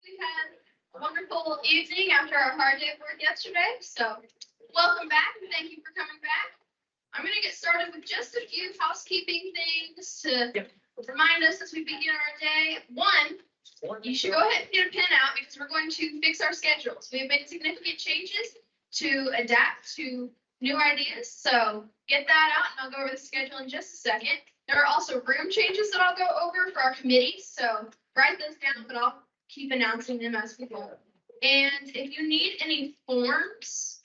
we had a wonderful evening after our hard day of work yesterday. So welcome back and thank you for coming back. I'm going to get started with just a few housekeeping things to remind us as we begin our day. One, you should go ahead and get a pen out because we're going to fix our schedules. We have made significant changes to adapt to new ideas. So get that out and I'll go over the schedule in just a second. There are also room changes that I'll go over for our committees. So write those down, but I'll keep announcing them as we go. And if you need any forms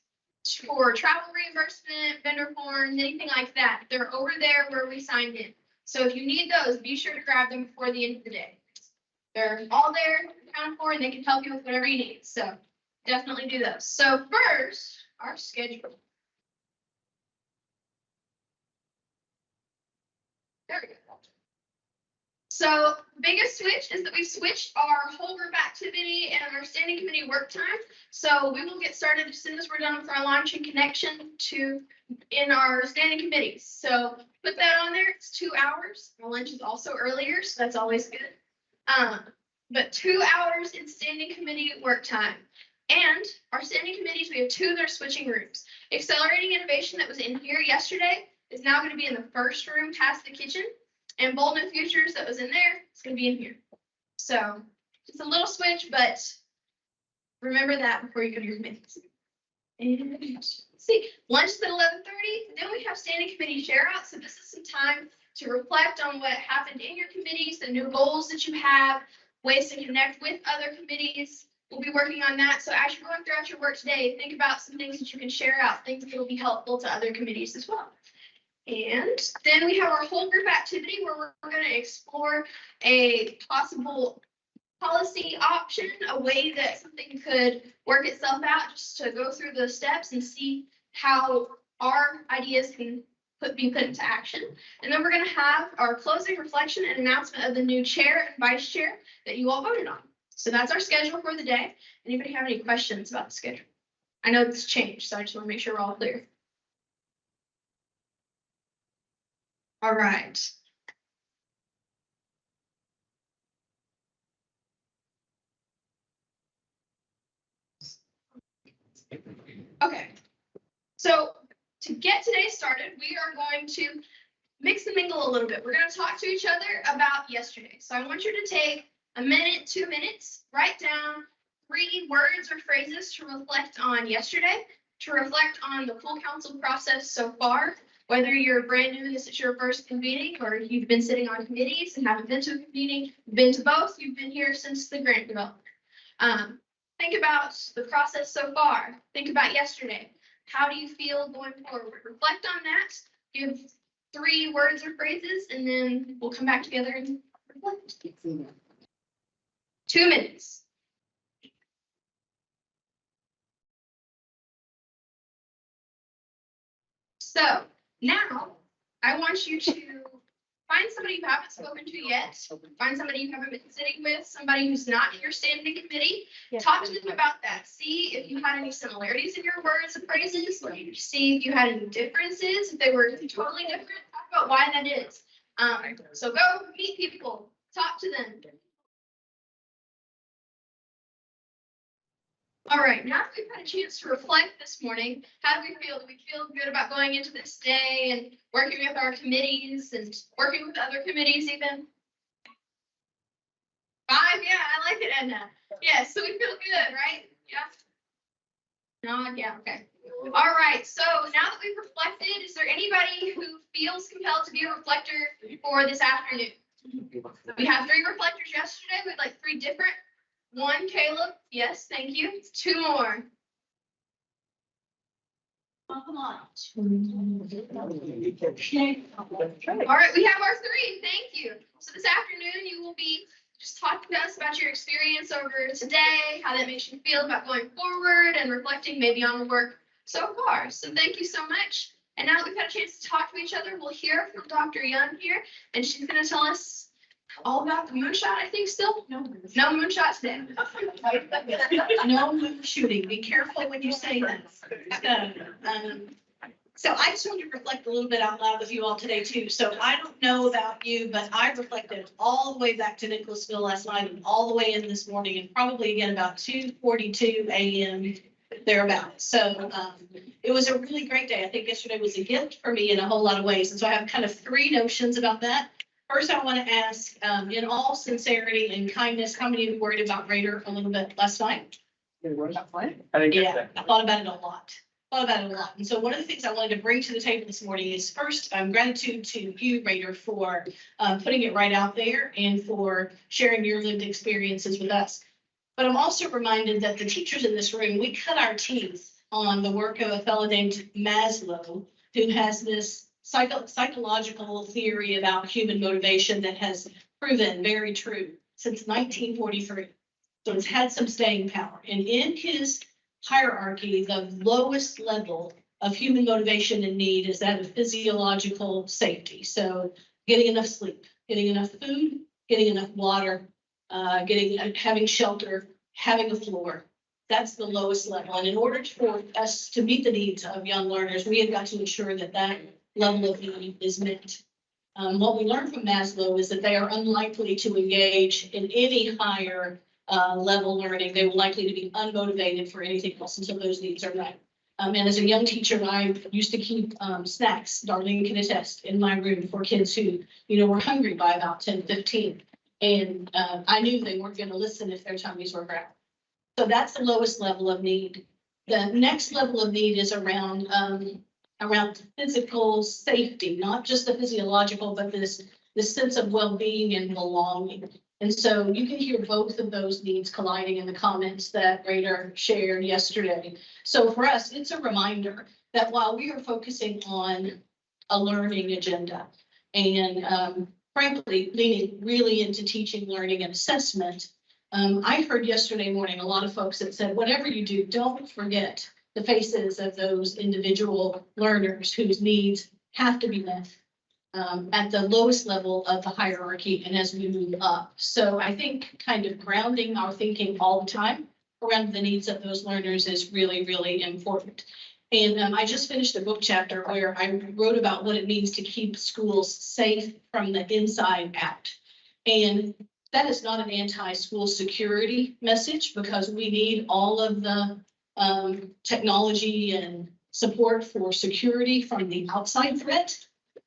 for travel reimbursement, vendor forms, anything like that, they're over there where we signed in. So if you need those, be sure to grab them before the end of the day. They're all there, accounted for, and they can help you with whatever you need. So definitely do those. So first, our schedule. There we go. So the biggest switch is that we switched our whole group activity and our standing committee work time. So we will get started as soon as we're done with our launch and connection in our standing committees. So put that on there. It's 2 hours. Our lunch is also earlier, so that's always good. But 2 hours in standing committee work time. And our standing committees, we have 2 that are switching rooms. Accelerating innovation that was in here yesterday is now going to be in the first room past the kitchen. And Bold New Futures that was in there, it's going to be in here. So it's a little switch, but remember that before you go to your committees. And let's see, lunch is at 11:30. Then we have standing committee share out. So this is some time to reflect on what happened in your committees, the new goals that you have, ways to connect with other committees. We'll be working on that. So as you're going throughout your work today, think about some things that you can share out, things that will be helpful to other committees as well. And then we have our whole group activity where we're going to explore a possible policy option, a way that something could work itself out, just to go through the steps and see how our ideas can be put into action. And then we're going to have our closing reflection and announcement of the new chair and vice chair that you all voted on. So that's our schedule for the day. Anybody have any questions about the schedule? I know it's changed, so I just want to make sure we're all clear. All right. Okay. So to get today started, we are going to mix and mingle a little bit. We're going to talk to each other about yesterday. So I want you to take a minute, 2 minutes, write down 3 words or phrases to reflect on yesterday, to reflect on the full council process so far. Whether you're brand new and this is your first convening, or you've been sitting on committees and haven't been to a convening, been to both, you've been here since the grant development. Think about the process so far. Think about yesterday. How do you feel going forward? Reflect on that. Give 3 words or phrases, and then we'll come back together and reflect. 2 minutes. So now, I want you to find somebody you haven't spoken to yet. Find somebody you haven't been sitting with, somebody who's not in your standing committee. Talk to them about that. See if you had any similarities in your words and phrases. See if you had any differences. If they were totally different, talk about why that is. So go meet people. Talk to them. All right, now that we've had a chance to reflect this morning, how do we feel? Do we feel good about going into this day and working with our committees and working with other committees even? 5, yeah, I like it, Edna. Yeah, so we feel good, right? Yeah. No, yeah, okay. All right, so now that we've reflected, is there anybody who feels compelled to be a reflector for this afternoon? We had 3 reflectors yesterday. We had like 3 different. 1, Caleb. Yes, thank you. 2 more. Oh, come on. All right, we have our 3. Thank you. So this afternoon, you will be just talking to us about your experience over today, how that makes you feel about going forward and reflecting maybe on the work so far. So thank you so much. And now that we've had a chance to talk to each other, we'll hear from Dr. Young here, and she's going to tell us all about the moonshot, I think, still? No moonshot today. No moon shooting. Be careful when you say that. So I just wanted to reflect a little bit out loud with you all today too. So I don't know about you, but I reflected all the way back to Nicholasville last night and all the way in this morning and probably again about 2:42 a.m. thereabouts. So it was a really great day. I think yesterday was a gift for me in a whole lot of ways. And so I have kind of three notions about that. First, I want to ask, in all sincerity and kindness, how many of you worried about Raider a little bit last night? Yeah, I thought about it a lot. And so one of the things I wanted to bring to the table this morning is first, gratitude to you, Raider, for putting it right out there and for sharing your lived experiences with us. But I'm also reminded that the teachers in this room, we cut our teeth on the work of a fellow named Maslow, who has this psychological theory about human motivation that has proven very true since 1943. So it's had some staying power. And in his hierarchy, the lowest level of human motivation and need is that of physiological safety. So getting enough sleep, getting enough food, getting enough water, having shelter, having a floor. That's the lowest level. And in order for us to meet the needs of young learners, we have got to ensure that that level of need is met. What we learned from Maslow is that they are unlikely to engage in any higher level learning. They were likely to be unmotivated for anything else until those needs are met. And as a young teacher, I used to keep snacks, Darlene can attest, in my room for kids who, were hungry by about 10:15. And I knew they weren't going to listen if their tummies were growling. So that's the lowest level of need. The next level of need is around physical safety, not just the physiological, but this sense of well-being and belonging. And so you can hear both of those needs colliding in the comments that Raider shared yesterday. So for us, it's a reminder that while we are focusing on a learning agenda and frankly, leaning really into teaching, learning, and assessment, I heard yesterday morning a lot of folks that said, whatever you do, don't forget the faces of those individual learners whose needs have to be met at the lowest level of the hierarchy and as we move up. So I think kind of grounding our thinking all the time around the needs of those learners is really, really important. And I just finished a book chapter where I wrote about what it means to keep schools safe from the inside out. And that is not an anti-school security message because we need all of the technology and support for security from the outside threat.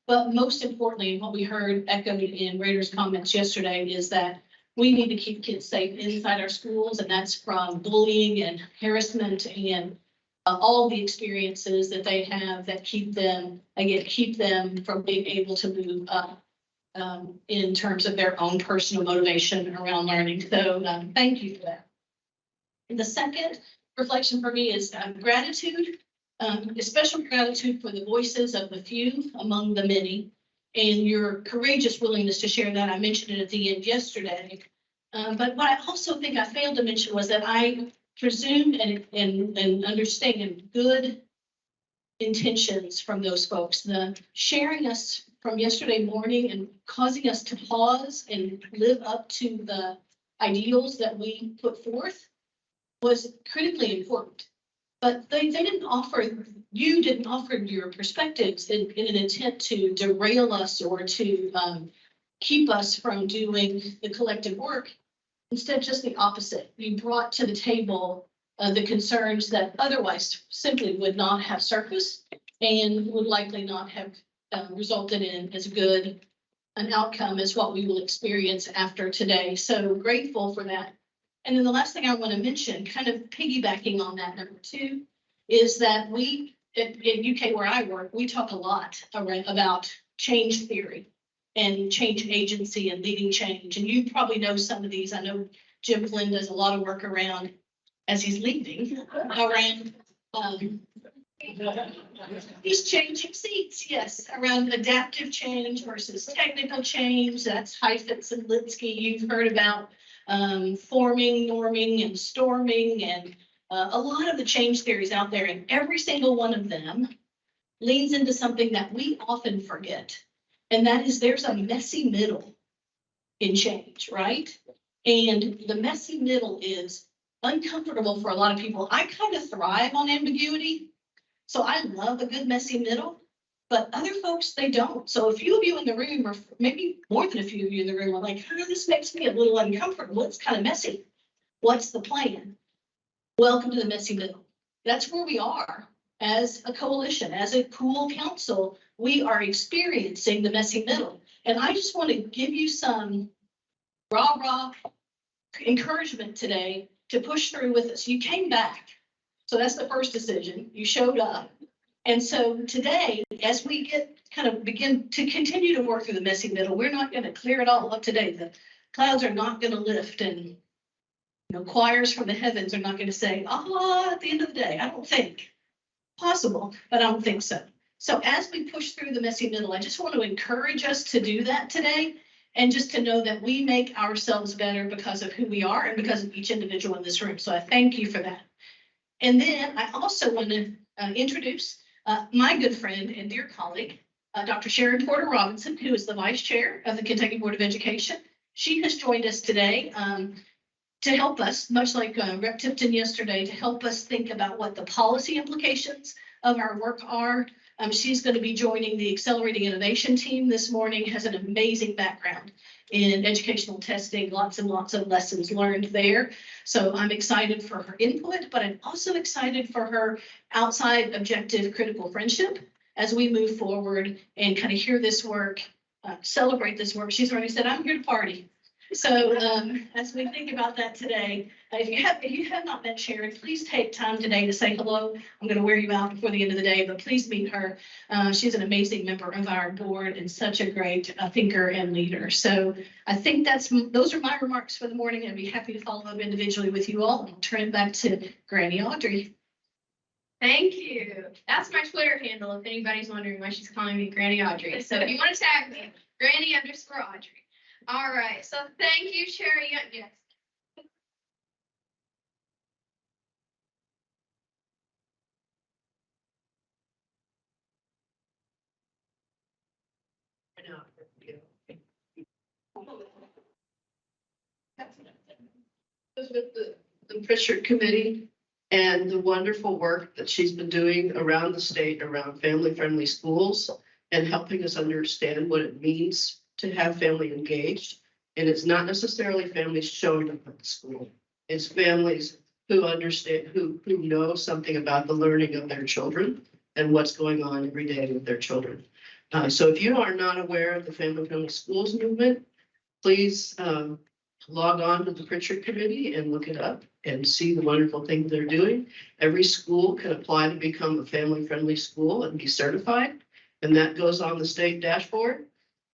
But most importantly, what we heard echoed in Raider's comments yesterday is that we need to keep kids safe inside our schools, and that's from bullying and harassment and all the experiences that they have that keep them from being able to move up in terms of their own personal motivation around learning. So thank you for that. And the second reflection for me is gratitude. Especial gratitude for the voices of the few among the many and your courageous willingness to share that. I mentioned it at the end yesterday. But what I also think I failed to mention was that I presumed and understand good intentions from those folks. The sharing us from yesterday morning and causing us to pause and live up to the ideals that we put forth was critically important. But they didn't offer, you didn't offer your perspectives in an intent to derail us or to keep us from doing the collective work. Instead, just the opposite. You brought to the table the concerns that otherwise simply would not have surfaced and would likely not have resulted in as good an outcome as what we will experience after today. So grateful for that. And then the last thing I want to mention, kind of piggybacking on that, number two, is that we, in UK where I work, we talk a lot about change theory and change agency and leading change. And you probably know some of these. I know Jim Flynn does a lot of work around, as he's leaving, around, he's changing seats, yes, around adaptive change versus technical change. That's Heifetz and Litsky you've heard about. Forming, norming, and storming, and a lot of the change theories out there, and every single one of them leans into something that we often forget, and that is there's a messy middle in change, right? And the messy middle is uncomfortable for a lot of people. I kind of thrive on ambiguity. So I love a good messy middle, but other folks, they don't. So a few of you in the room, or maybe more than a few of you in the room, are like, oh, this makes me a little uncomfortable. It's kind of messy. What's the plan? Welcome to the messy middle. That's where we are as a coalition, as a KUWL council. We are experiencing the messy middle. And I just want to give you some rah encouragement today to push through with us. You came back. So that's the first decision. You showed up. And so today, as we begin to continue to work through the messy middle, we're not going to clear it all up today. The clouds are not going to lift, and choirs from the heavens are not going to say, at the end of the day. I don't think possible, but I don't think so. So as we push through the messy middle, I just want to encourage us to do that today, and just to know that we make ourselves better because of who we are and because of each individual in this room. So I thank you for that. And then I also want to introduce my good friend and dear colleague, Dr. Sharon Porter Robinson, who is the vice chair of the Kentucky Board of Education. She has joined us today to help us, much like Rep. Tipton yesterday, to help us think about what the policy implications of our work are. She's going to be joining the Accelerating Innovation team this morning, has an amazing background in educational testing, lots and lots of lessons learned there. So I'm excited for her input, but I'm also excited for her outside objective critical friendship as we move forward and kind of hear this work, celebrate this work. She's already said, I'm here to party. So as we think about that today, if you have not met Sharon, please take time today to say hello. I'm going to wear you out before the end of the day, but please meet her. She's an amazing member of our board and such a great thinker and leader. So I think those are my remarks for the morning. I'd be happy to follow up individually with you all. I'll turn it back to Granny Audrey. Thank you. That's my Twitter handle, if anybody's wondering why she's calling me Granny Audrey. So if you want to tag me, Granny_Audrey. All right, so thank you, Sherry. Yes. With the Pritchard Committee and the wonderful work that she's been doing around the state, around family-friendly schools, and helping us understand what it means to have family engaged. And it's not necessarily families showing up at the school. It's families who understand, who know something about the learning of their children and what's going on every day with their children. So if you are not aware of the family-friendly schools movement, please log on to the Pritchard Committee and look it up and see the wonderful things they're doing. Every school can apply to become a family-friendly school and be certified, and that goes on the state dashboard.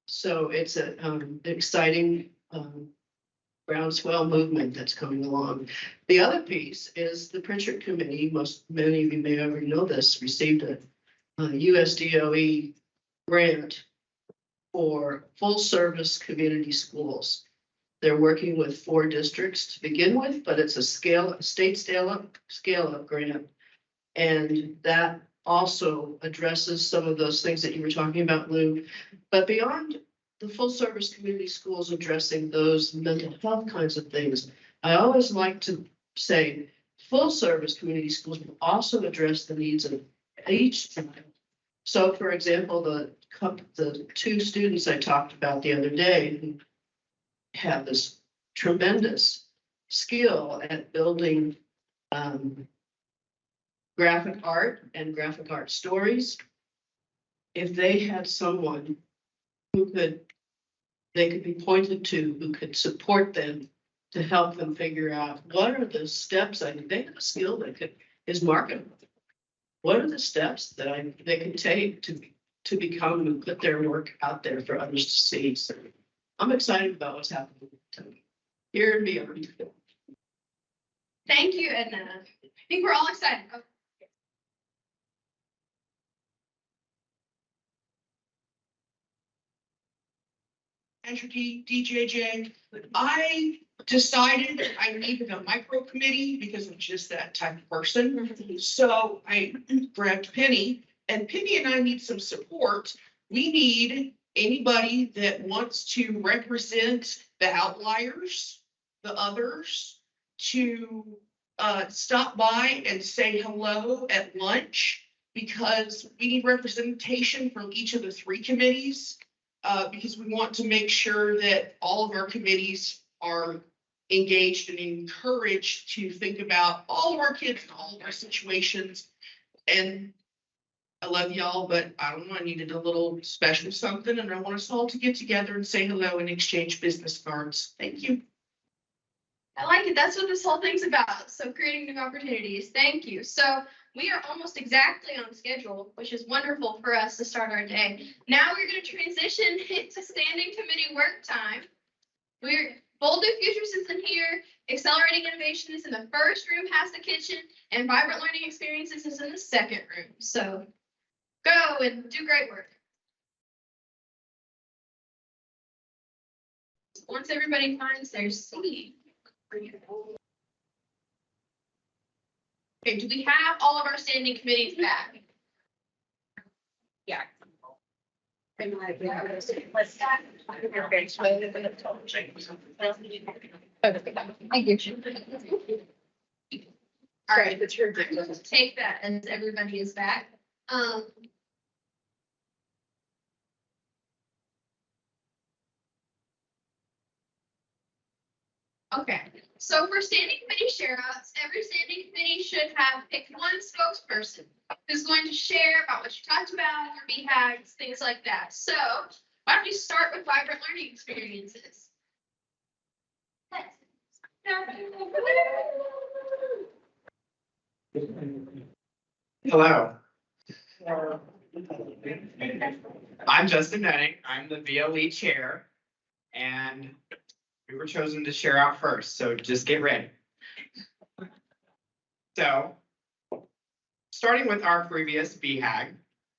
So it's an exciting groundswell movement that's coming along. The other piece is the Pritchard Committee, many of you may already know this, received a USDOE grant for full service community schools. They're working with 4 districts to begin with, but it's a state scale up grant. And that also addresses some of those things that you were talking about, Lou. But beyond the full service community schools addressing those mental health kinds of things, I always like to say full service community schools will also address the needs of each child. So for example, the 2 students I talked about the other day who have this tremendous skill at building graphic art and graphic art stories. If they had someone who they could be pointed to, who could support them to help them figure out what are the steps they have a skill that is marketable. What are the steps that they can take to become and put their work out there for others to see? So I'm excited about what's happening here and beyond. Thank you, Edna. I think we're all excited. Oh. Entropy, DJJ. I decided I needed a micro committee because I'm just that type of person. So I grabbed Penny, and Penny and I need some support. We need anybody that wants to represent the outliers, the others, to stop by and say hello at lunch because we need representation from each of the 3 committees. Because we want to make sure that all of our committees are engaged and encouraged to think about all of our kids and all of our situations. And I love y'all, but I don't know, I needed a little special something, and I want us all to get together and say hello and exchange business cards. Thank you. I like it. That's what this whole thing's about. So creating new opportunities. Thank you. So we are almost exactly on schedule, which is wonderful for us to start our day. Now we're going to transition into standing committee work time. Bold New Futures is in here. Accelerating Innovation is in the first room past the kitchen, and Vibrant Learning Experiences is in the second room. So go and do great work. Once everybody finds their seat. Okay, do we have all of our standing committees back? Yeah. Thank you. All right, take that as everybody is back. Okay, so for standing committee share outs, every standing committee should have picked one spokesperson who's going to share about what you talked about, your BHAGs, things like that. So why don't we start with Vibrant Learning Experiences? Hello. I'm Justin Benning. I'm the VLE chair, and we were chosen to share out first, so just get ready. So, starting with our previous BHAG,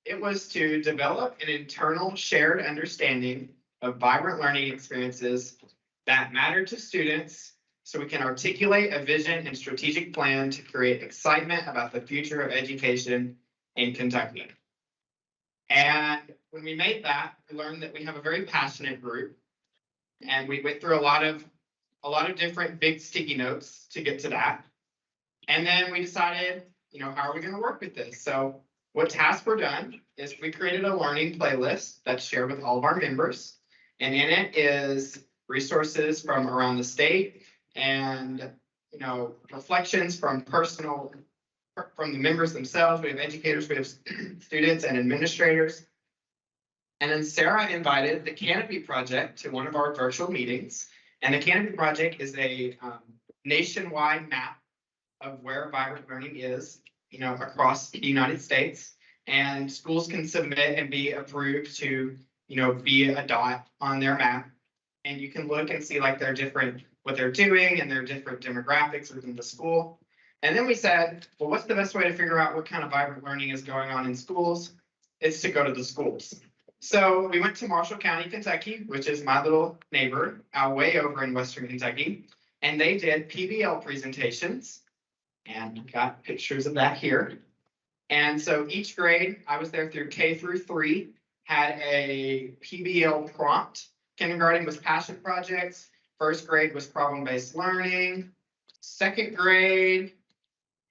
it was to develop an internal shared understanding of vibrant learning experiences that matter to students, so we can articulate a vision and strategic plan to create excitement about the future of education in Kentucky. And when we made that, we learned that we have a very passionate group, and we went through a lot of different big sticky notes to get to that. And then we decided, how are we going to work with this? So what tasks were done is we created a learning playlist that's shared with all of our members. And in it is resources from around the state and, reflections from the members themselves. We have educators, we have students and administrators. And then Sarah invited the Canopy Project to one of our virtual meetings. And the Canopy Project is a nationwide map of where vibrant learning is, across the United States. And schools can submit and be approved to, be a dot on their map. And you can look and see what they're doing and their different demographics within the school. And then we said, well, what's the best way to figure out what kind of vibrant learning is going on in schools? It's to go to the schools. So we went to Marshall County, Kentucky, which is my little neighbor, way over in Western Kentucky. And they did PBL presentations, and got pictures of that here. And so each grade, I was there through K through 3, had a PBL prompt. Kindergarten was passion projects. First grade was problem-based learning. Second grade,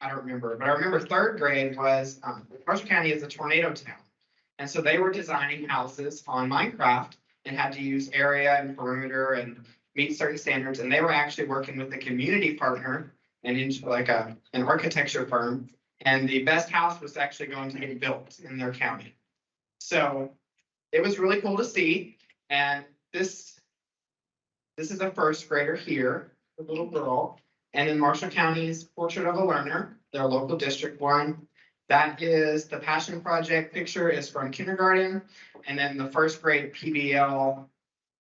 I don't remember, but I remember third grade was, Marshall County is a tornado town. And so they were designing houses on Minecraft and had to use area and perimeter and meet certain standards. And they were actually working with a community partner and an architecture firm. And the best house was actually going to get built in their county. So it was really cool to see. And this is a first grader here, a little girl. And in Marshall County's Portrait of a Learner, their local District 1. That is the Passion Project picture is from kindergarten. And then the first grade PBL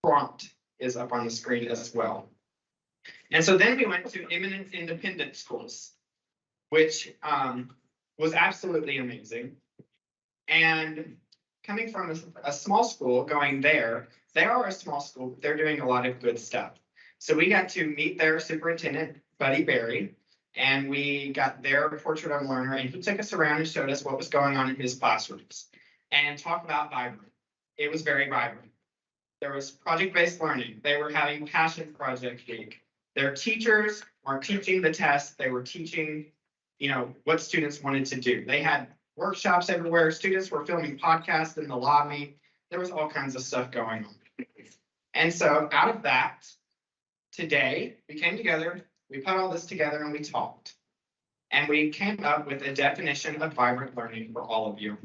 prompt is up on the screen as well. And so then we went to Eminence Independent Schools, which was absolutely amazing. And coming from a small school, going there, they are a small school, but they're doing a lot of good stuff. So we got to meet their superintendent, Buddy Berry, and we got their portrait of a learner, and he took us around and showed us what was going on in his classrooms and talk about vibrant. It was very vibrant. There was project-based learning. They were having passion project week. Their teachers weren't teaching the test. They were teaching, what students wanted to do. They had workshops everywhere. Students were filming podcasts in the lobby. There was all kinds of stuff going on. And so out of that, today we came together, we put all this together and we talked. And we came up with a definition of vibrant learning for all of you.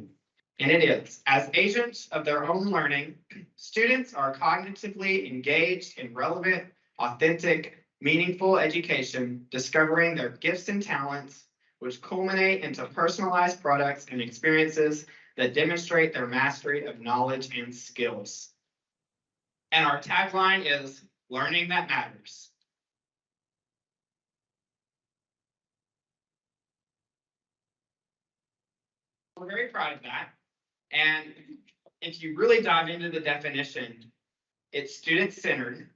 And it is, as agents of their own learning, students are cognitively engaged in relevant, authentic, meaningful education, discovering their gifts and talents, which culminate into personalized products and experiences that demonstrate their mastery of knowledge and skills. And our tagline is learning that matters. We're very proud of that. And if you really dive into the definition, it's student-centered,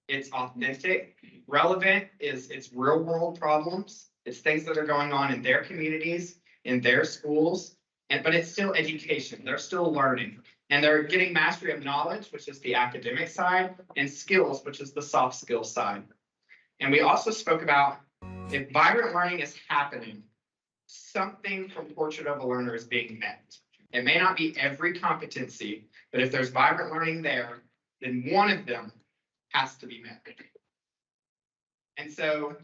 it's authentic, relevant it's real world problems, it's things that are going on in their communities, in their schools, but it's still education. They're still learning. And they're getting mastery of knowledge, which is the academic side, and skills, which is the soft skills side. And we also spoke about if vibrant learning is happening, something from Portrait of a Learner is being met. It may not be every competency, but if there's vibrant learning there, then one of them has to be met. And so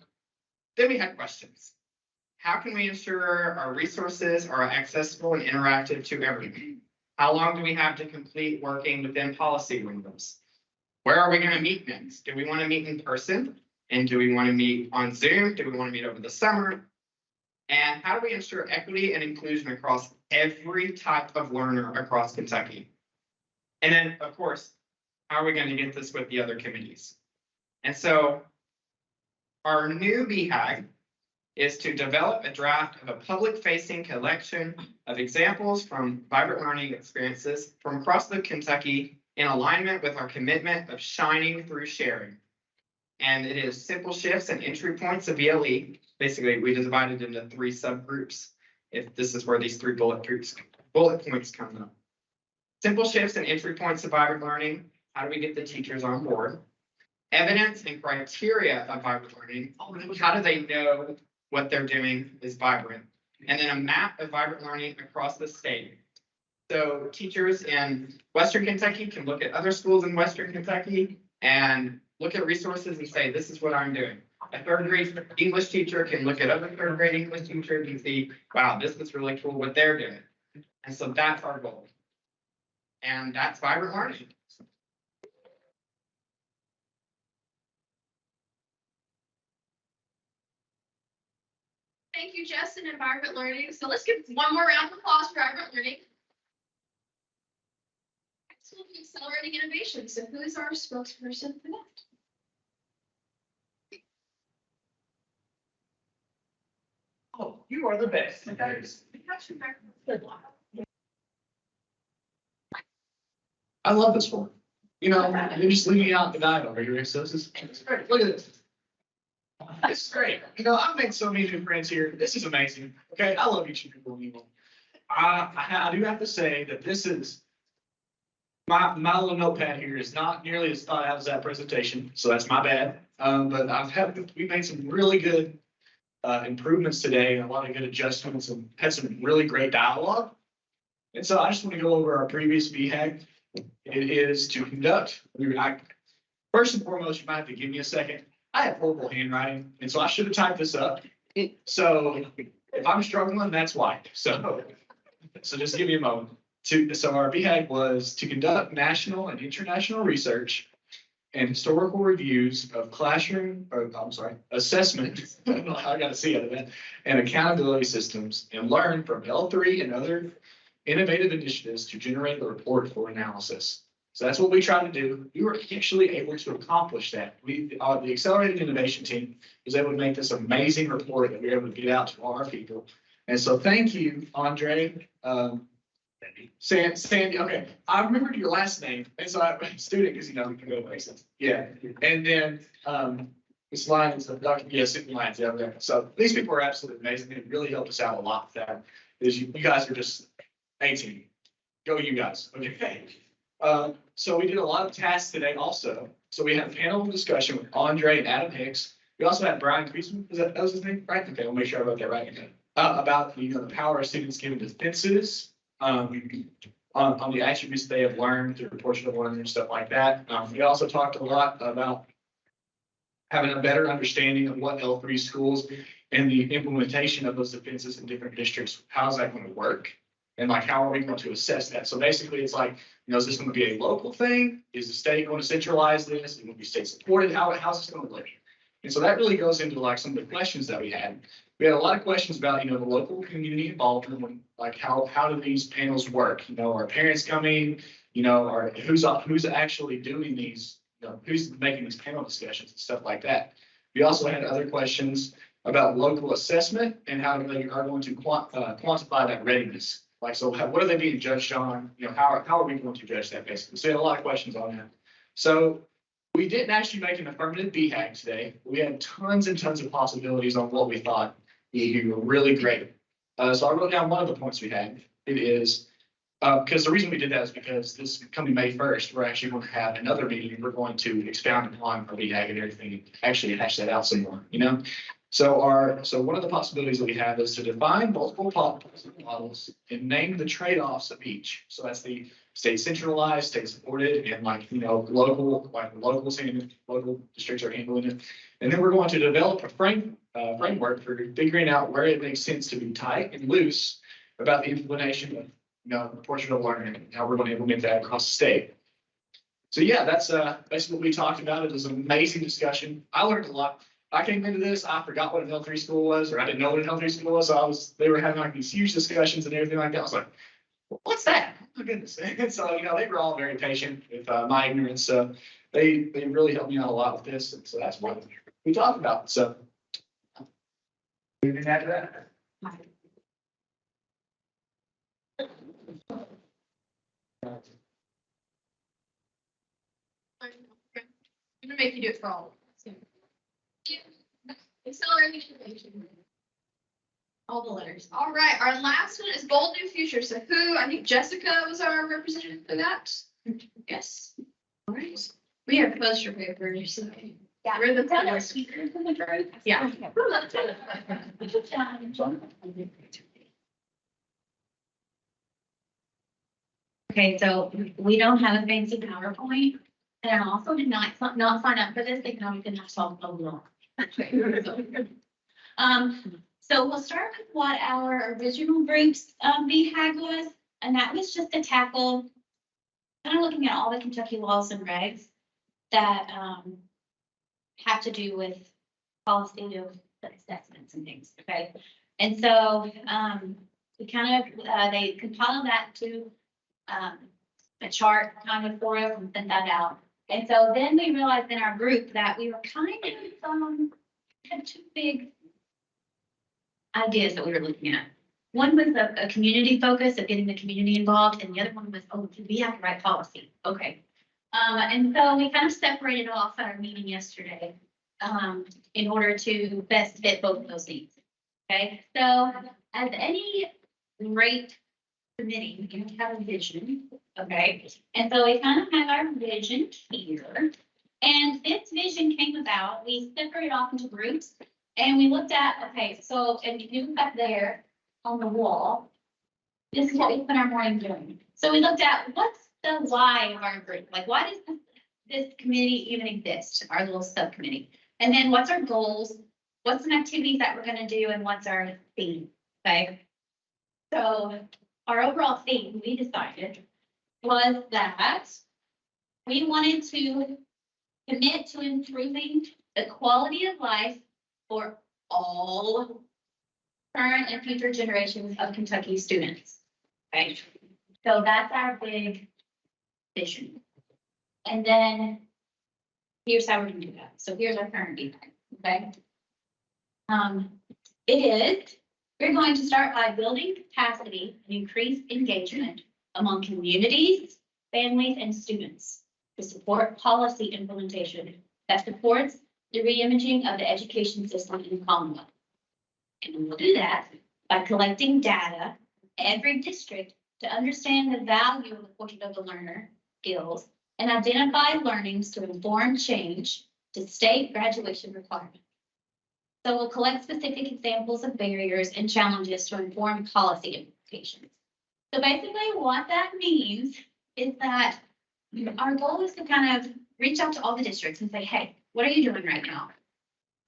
then we had questions. How can we ensure our resources are accessible and interactive to everyone? How long do we have to complete working within policy windows? Where are we going to meet next? Do we want to meet in person? And do we want to meet on Zoom? Do we want to meet over the summer? And how do we ensure equity and inclusion across every type of learner across Kentucky? And then, of course, how are we going to get this with the other committees? And so our new BHAG is to develop a draft of a public-facing collection of examples from vibrant learning experiences from across the Kentucky in alignment with our commitment of shining through sharing. And it is simple shifts and entry points of VLE. Basically, we divided into 3 subgroups. If this is where these 3 bullet points come up. Simple shifts and entry points of vibrant learning. How do we get the teachers on board? Evidence and criteria of vibrant learning. How do they know what they're doing is vibrant? And then a map of vibrant learning across the state. So teachers in Western Kentucky can look at other schools in Western Kentucky and look at resources and say, this is what I'm doing. A 3rd grade English teacher can look at other 3rd grade English teachers and see, wow, this is really cool what they're doing. And so that's our goal. And that's vibrant learning. Thank you, Justin, and vibrant learning. So let's give one more round of applause for vibrant learning. Absolutely accelerating innovation. So who is our spokesperson for that? Oh, you are the best. I love this one. You know, you're just leaving out the night over here. So this is great. Look at this. This is great. You know, I've made so many new friends here. This is amazing. Okay, I love each and every one. I do have to say that this is my little notepad here is not nearly as thought out as that presentation, so that's my bad. But we made some really good improvements today, and a lot of good adjustments, and had some really great dialogue. And so I just want to go over our previous BHAG. It is to conduct. First and foremost, you might have to give me a second. I have horrible handwriting, and so I should have typed this up. So if I'm struggling, that's why. So just give me a moment. So our BHAG was to conduct national and international research and historical reviews of assessment, I gotta see out of that, and accountability systems, and learn from L3 and other innovative initiatives to generate a report for analysis. So that's what we try to do. We were actually able to accomplish that. The Accelerated Innovation team was able to make this amazing report that we were able to get out to all our people. And so thank you, Andre. Sandy, okay. I remembered your last name. And so I'm a student because, you know, we can go places. Yeah. And then Ms. Lyons, Susan Lyons, yeah, okay. So these people are absolutely amazing. They really helped us out a lot with that. You guys are just 18. Go you guys. Okay. So we did a lot of tasks today also. So we had a panel discussion with Andre and Adam Hicks. We also had Brian Creasman. That was his name? Right? Okay, we'll make sure I wrote that right. about, the power of students given defenses, on the attributes they have learned through portion of learning and stuff like that. We also talked a lot about having a better understanding of what L3 schools and the implementation of those defenses in different districts, how's that going to work? And like, how are we going to assess that? So basically, it's like, is this going to be a local thing? Is the state going to centralize this? Is it going to be state supported? How's this going to look? And so that really goes into like some of the questions that we had. We had a lot of questions about, the local community involvement, like how do these panels work? Are parents coming, or who's actually doing these, who's making these panel discussions and stuff like that. We also had other questions about local assessment and how they are going to quantify that readiness. Like, so what are they being judged on? How are we going to judge that basically? So we had a lot of questions on that. So we didn't actually make an affirmative BHAG today. We had tons and tons of possibilities on what we thought would be really great. So I wrote down one of the points we had. It is, because the reason we did that is because this coming May 1st, we're actually going to have another meeting and we're going to expound upon our BHAG and everything, and actually hash that out some more, So one of the possibilities that we have is to define multiple models and name the trade-offs of each. So that's the state centralized, state supported, and local districts are handling it. And then we're going to develop a framework for figuring out where it makes sense to be tight and loose about the implementation of proportional learning and how we're going to implement that across the state. So yeah, that's basically what we talked about. It was an amazing discussion. I learned a lot. I came into this, I forgot what an L3 school was, or I didn't know what an L3 school was. So they were having like these huge discussions and everything like that. I was like, what's that? Oh my goodness. And so, they were all very patient with my ignorance. So they really helped me out a lot with this. And so that's what we talked about. So we didn't add to that. I'm gonna make you do it for all of us. Acceleration. All the letters. All right, our last one is Bold New Future. So I think Jessica was our representative for that. Yes. All right. We have poster papers. So Yeah. we're the Yeah. Okay, so we don't have a fancy PowerPoint, and I also did not sign up for this, they can only solve a lot. So we'll start with what our original group's BHAG was, and that was just to tackle kind of looking at all the Kentucky laws and regs that have to do with policy of assessments and things, okay? And so we kind of, they compiled that to a chart kind of for us and sent that out. And so then we realized in our group that we were kind of had two big ideas that we were looking at. One was a community focus of getting the community involved, and the other one was, do we have to write policy? Okay. And so we kind of separated off at our meeting yesterday in order to best fit both of those needs. Okay, so as any great committee, you have a vision, okay? And so we kind of have our vision here. And this vision came about, we separated off into groups and we looked at, okay, so, and you look up there on the wall, this is what we spent our morning doing. So we looked at what's the why of our group? Like, why does this committee even exist, our little subcommittee? And then what's our goals? What's some activities that we're gonna do and what's our theme, okay? So our overall theme, we decided, was that we wanted to commit to improving the quality of life for all current and future generations of Kentucky students. Okay, so that's our big vision. And then here's how we're gonna do that. So here's our current feedback, okay? We're going to start by building capacity and increase engagement among communities, families, and students to support policy implementation that supports the reimaging of the education system in the Commonwealth. And we'll do that by collecting data every district to understand the value of the portrait of the learner skills and identify learnings to inform change to state graduation requirements. So we'll collect specific examples of barriers and challenges to inform policy implications. So basically what that means is that our goal is to kind of reach out to all the districts and say, hey, what are you doing right now?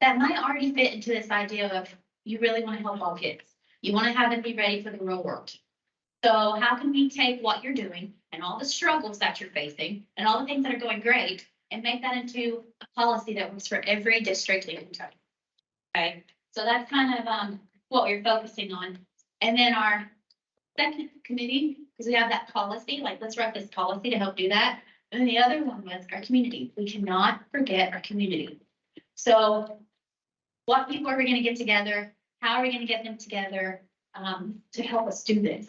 That might already fit into this idea of you really want to help all kids. You want to have them be ready for the real world. So how can we take what you're doing and all the struggles that you're facing and all the things that are going great and make that into a policy that works for every district in Kentucky? Okay, so that's kind of what we're focusing on. And then our second committee, because we have that policy, like let's write this policy to help do that. And then the other one was our community. We cannot forget our community. So what people are we going to get together? How are we going to get them together to help us do this?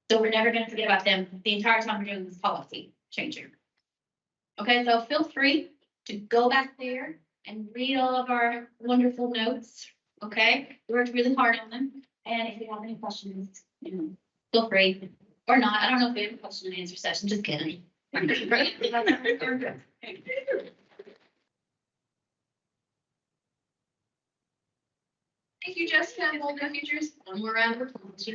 So we're never going to forget about them the entire time we're doing this policy changing. Okay, so feel free to go back there and read all of our wonderful notes. Okay, we worked really hard on them. And if you have any questions, feel free or not. I don't know if we have a question and answer session. Just kidding. Thank you, Jessica and Golden Futures. One more round of applause.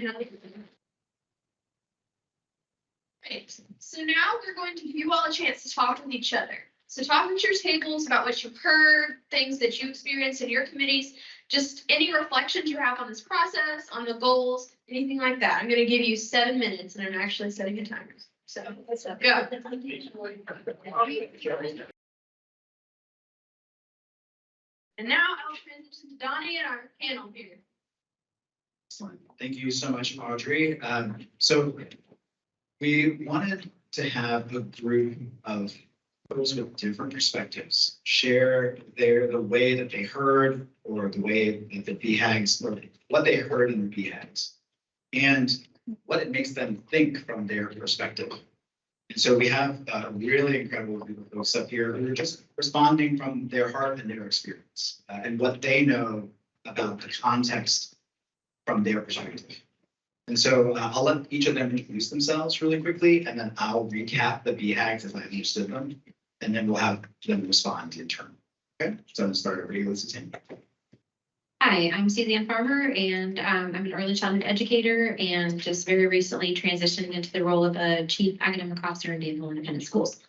Right, so now we're going to give you all a chance to talk with each other. So talk at your tables about what you've heard, things that you experienced in your committees, just any reflections you have on this process, on the goals, anything like that. I'm going to give you 7 minutes and I'm actually setting a timer. So let's go. And now I'll transition to Donnie and our panel here. Excellent. Thank you so much, Audrey. So we wanted to have a group of folks with different perspectives share the way that they heard or the way that the BHAGs, or what they heard in the BHAGs and what it makes them think from their perspective. And so we have a really incredible group of folks up here who are just responding from their heart and their experience and what they know about the context from their perspective. And so I'll let each of them introduce themselves really quickly, and then I'll recap the BHAGs as I understood them, and then we'll have them respond in turn. Okay, so I'm gonna start over here. Listen. Hi, I'm Suzanne Farmer, and I'm an early childhood educator and just very recently transitioned into the role of a chief academic officer in Danville Independent Schools.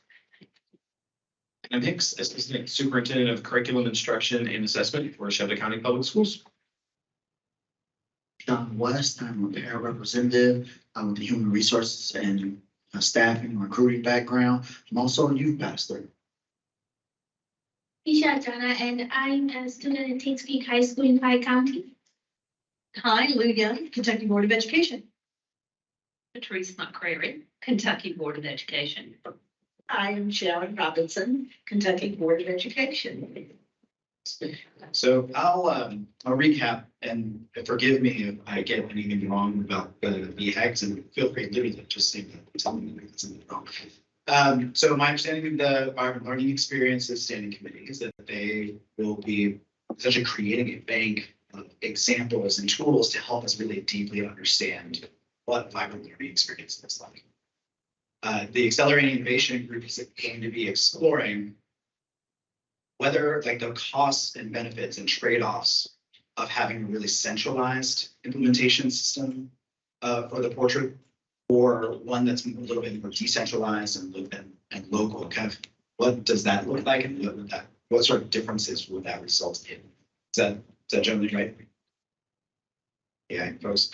I'm Hicks, Assistant Superintendent of Curriculum Instruction and Assessment for Shevda County Public Schools. John West, I'm a parent representative. I'm with the Human Resources and Staffing and Recruiting background. I'm also a youth pastor. Isha Jana, and I'm a student at Tates Creek High School in Pike County. Hi, Lou Young, Kentucky Board of Education. Patrice McCrary, Kentucky Board of Education. I am Sharon Robinson, Kentucky Board of Education. So I'll recap, and forgive me if I get anything wrong about the BHAGs, and feel free to just say that, tell me if it's something wrong. So my understanding of our learning experiences standing committee is that they will be essentially creating a bank of examples and tools to help us really deeply understand what vibrant learning experience looks like. The Accelerating Innovation Group is going to be exploring whether like the costs and benefits and trade-offs of having a really centralized implementation system for the portrait, or one that's a little bit more decentralized and local, kind of what does that look like, and what sort of differences would that result in? Is that generally right? Yeah, folks.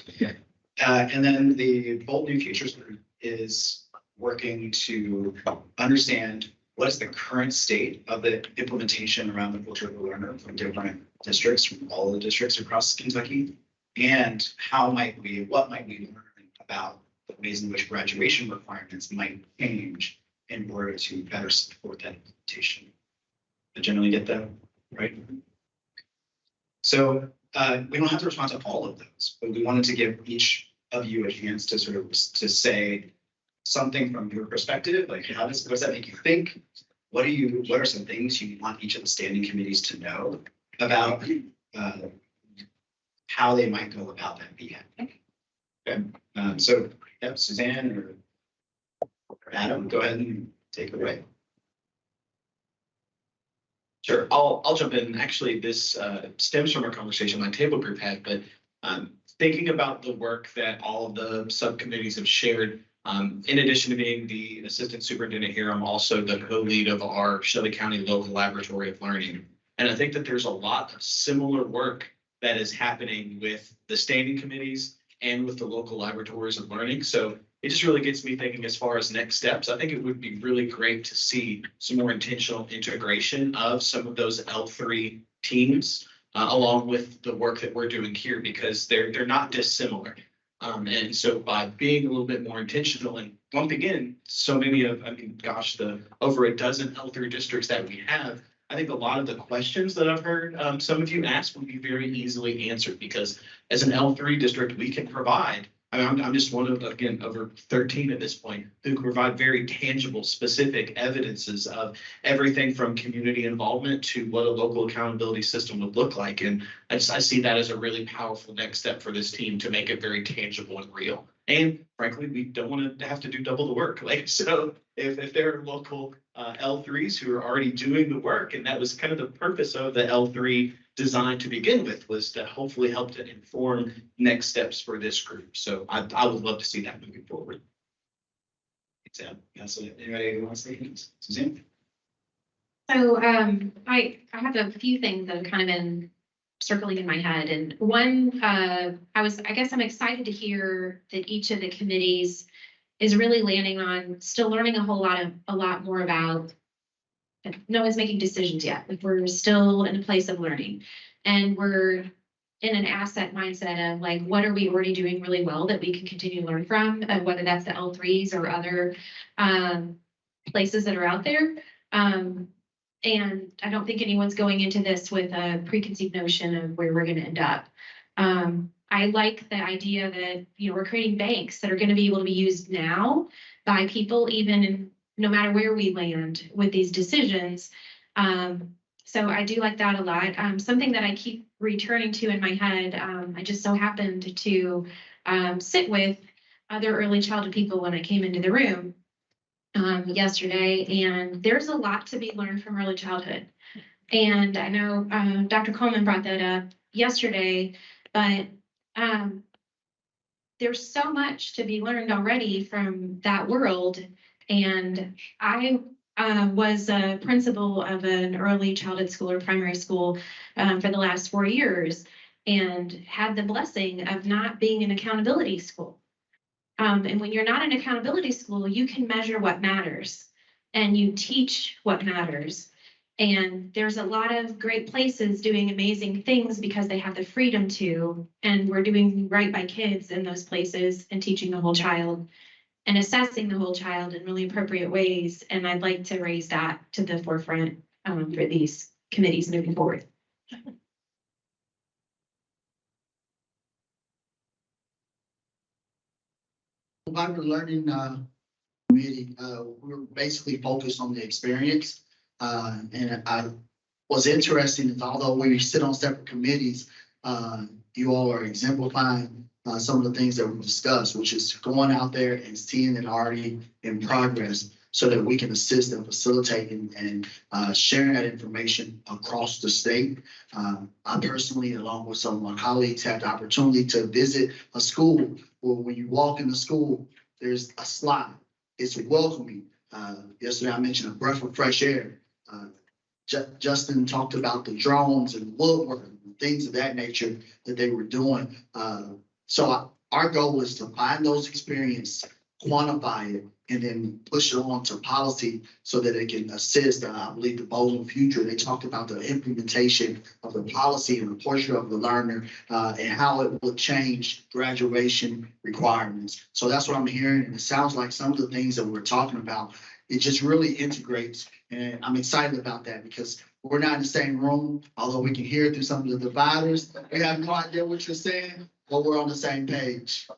And then the Bold New Futures Group is working to understand what is the current state of the implementation around the culture of the learner from different districts, from all the districts across Kentucky, and what might we learn about the ways in which graduation requirements might change in order to better support that implementation. I generally get that, right? So we don't have to respond to all of those, but we wanted to give each of you a chance to sort of to say something from your perspective, like what does that make you think? What are some things you want each of the standing committees to know about how they might go about that BHAG? Okay, so yeah, Suzanne or Adam, go ahead and take it away. Sure, I'll jump in. Actually, this stems from a conversation my table group had, but thinking about the work that all of the subcommittees have shared, in addition to being the assistant superintendent here, I'm also the co-lead of our Shelby County Local Laboratory of Learning. And I think that there's a lot of similar work that is happening with the standing committees and with the local laboratories of learning. So it just really gets me thinking as far as next steps. I think it would be really great to see some more intentional integration of some of those L3 teams along with the work that we're doing here, because they're not dissimilar. And so by being a little bit more intentional and lumping in so many of, the over a dozen L3 districts that we have, I think a lot of the questions that I've heard some of you ask will be very easily answered, because as an L3 district, we can provide. I'm just one of, again, over 13 at this point, who can provide very tangible, specific evidences of everything from community involvement to what a local accountability system would look like. And I see that as a really powerful next step for this team to make it very tangible and real. And frankly, we don't want to have to do double the work. Like, so if there are local L3s who are already doing the work, and that was kind of the purpose of the L3 design to begin with, was to hopefully help to inform next steps for this group. So I would love to see that moving forward. Anybody wants to say anything? Suzanne? So I have a few things that have kind of been circling in my head. And one, I guess I'm excited to hear that each of the committees is really landing on still learning a lot more about. No one's making decisions yet. Like, we're still in a place of learning, and we're in an asset mindset of like, what are we already doing really well that we can continue to learn from, whether that's the L3s or other places that are out there. And I don't think anyone's going into this with a preconceived notion of where we're going to end up. I like the idea that, we're creating banks that are going to be able to be used now by people, even no matter where we land with these decisions. So I do like that a lot. Something that I keep returning to in my head, I just so happened to sit with other early childhood people when I came into the room yesterday, and there's a lot to be learned from early childhood. And I know Dr. Coleman brought that up yesterday, but there's so much to be learned already from that world. And I was a principal of an early childhood school or primary school for the last 4 years, and had the blessing of not being an accountability school. And when you're not an accountability school, you can measure what matters and you teach what matters. And there's a lot of great places doing amazing things because they have the freedom to, and we're doing right by kids in those places and teaching the whole child and assessing the whole child in really appropriate ways. And I'd like to raise that to the forefront for these committees moving forward. By the learning committee, we're basically focused on the experience. And I was interested in, although we sit on separate committees, you all are exemplifying some of the things that we discussed, which is going out there and seeing it already in progress so that we can assist in facilitating and sharing that information across the state. I personally, along with some of my colleagues, had the opportunity to visit a school where when you walk in the school, there's a slide. It's welcoming. Yesterday, I mentioned a breath of fresh air. Justin talked about the drones and woodwork and things of that nature that they were doing. So our goal is to find those experiences, quantify it, and then push it on to policy so that it can assist. I believe the Bold Future, they talked about the implementation of the policy and the portrait of the learner and how it will change graduation requirements. So that's what I'm hearing. And it sounds like some of the things that we're talking about, it just really integrates. And I'm excited about that because we're not in the same room, although we can hear it through some of the dividers. We have no idea what you're saying, but we're on the same page.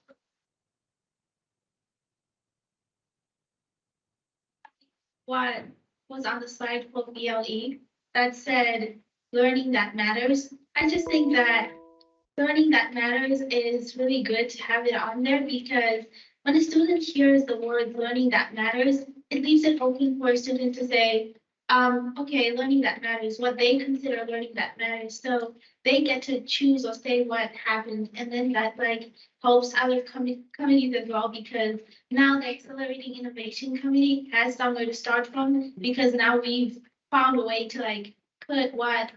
What was on the slide for KUWL that said learning that matters. I just think that learning that matters is really good to have it on there because when a student hears the word learning that matters, it leaves it open for a student to say, okay, learning that matters, what they consider learning that matters. So they get to choose or say what happened, and then that like helps other committees as well, because now the Accelerating Innovation Committee has somewhere to start from, because now we've found a way to like put what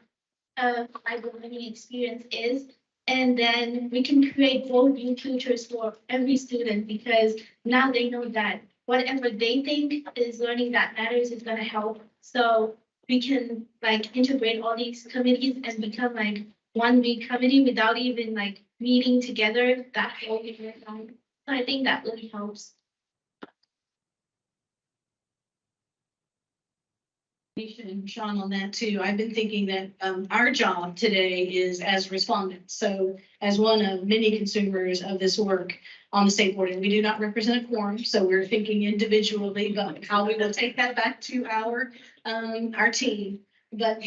like the learning experience is, and then we can create both new futures for every student, because now they know that whatever they think is learning that matters is gonna help. So we can like integrate all these committees and become like one big committee without even like meeting together that whole year long. So I think that really helps. And Sean on that too. I've been thinking that our job today is as respondents. So as one of many consumers of this work on the state board, and we do not represent a quorum, so we're thinking individually about how we will take that back to our team. But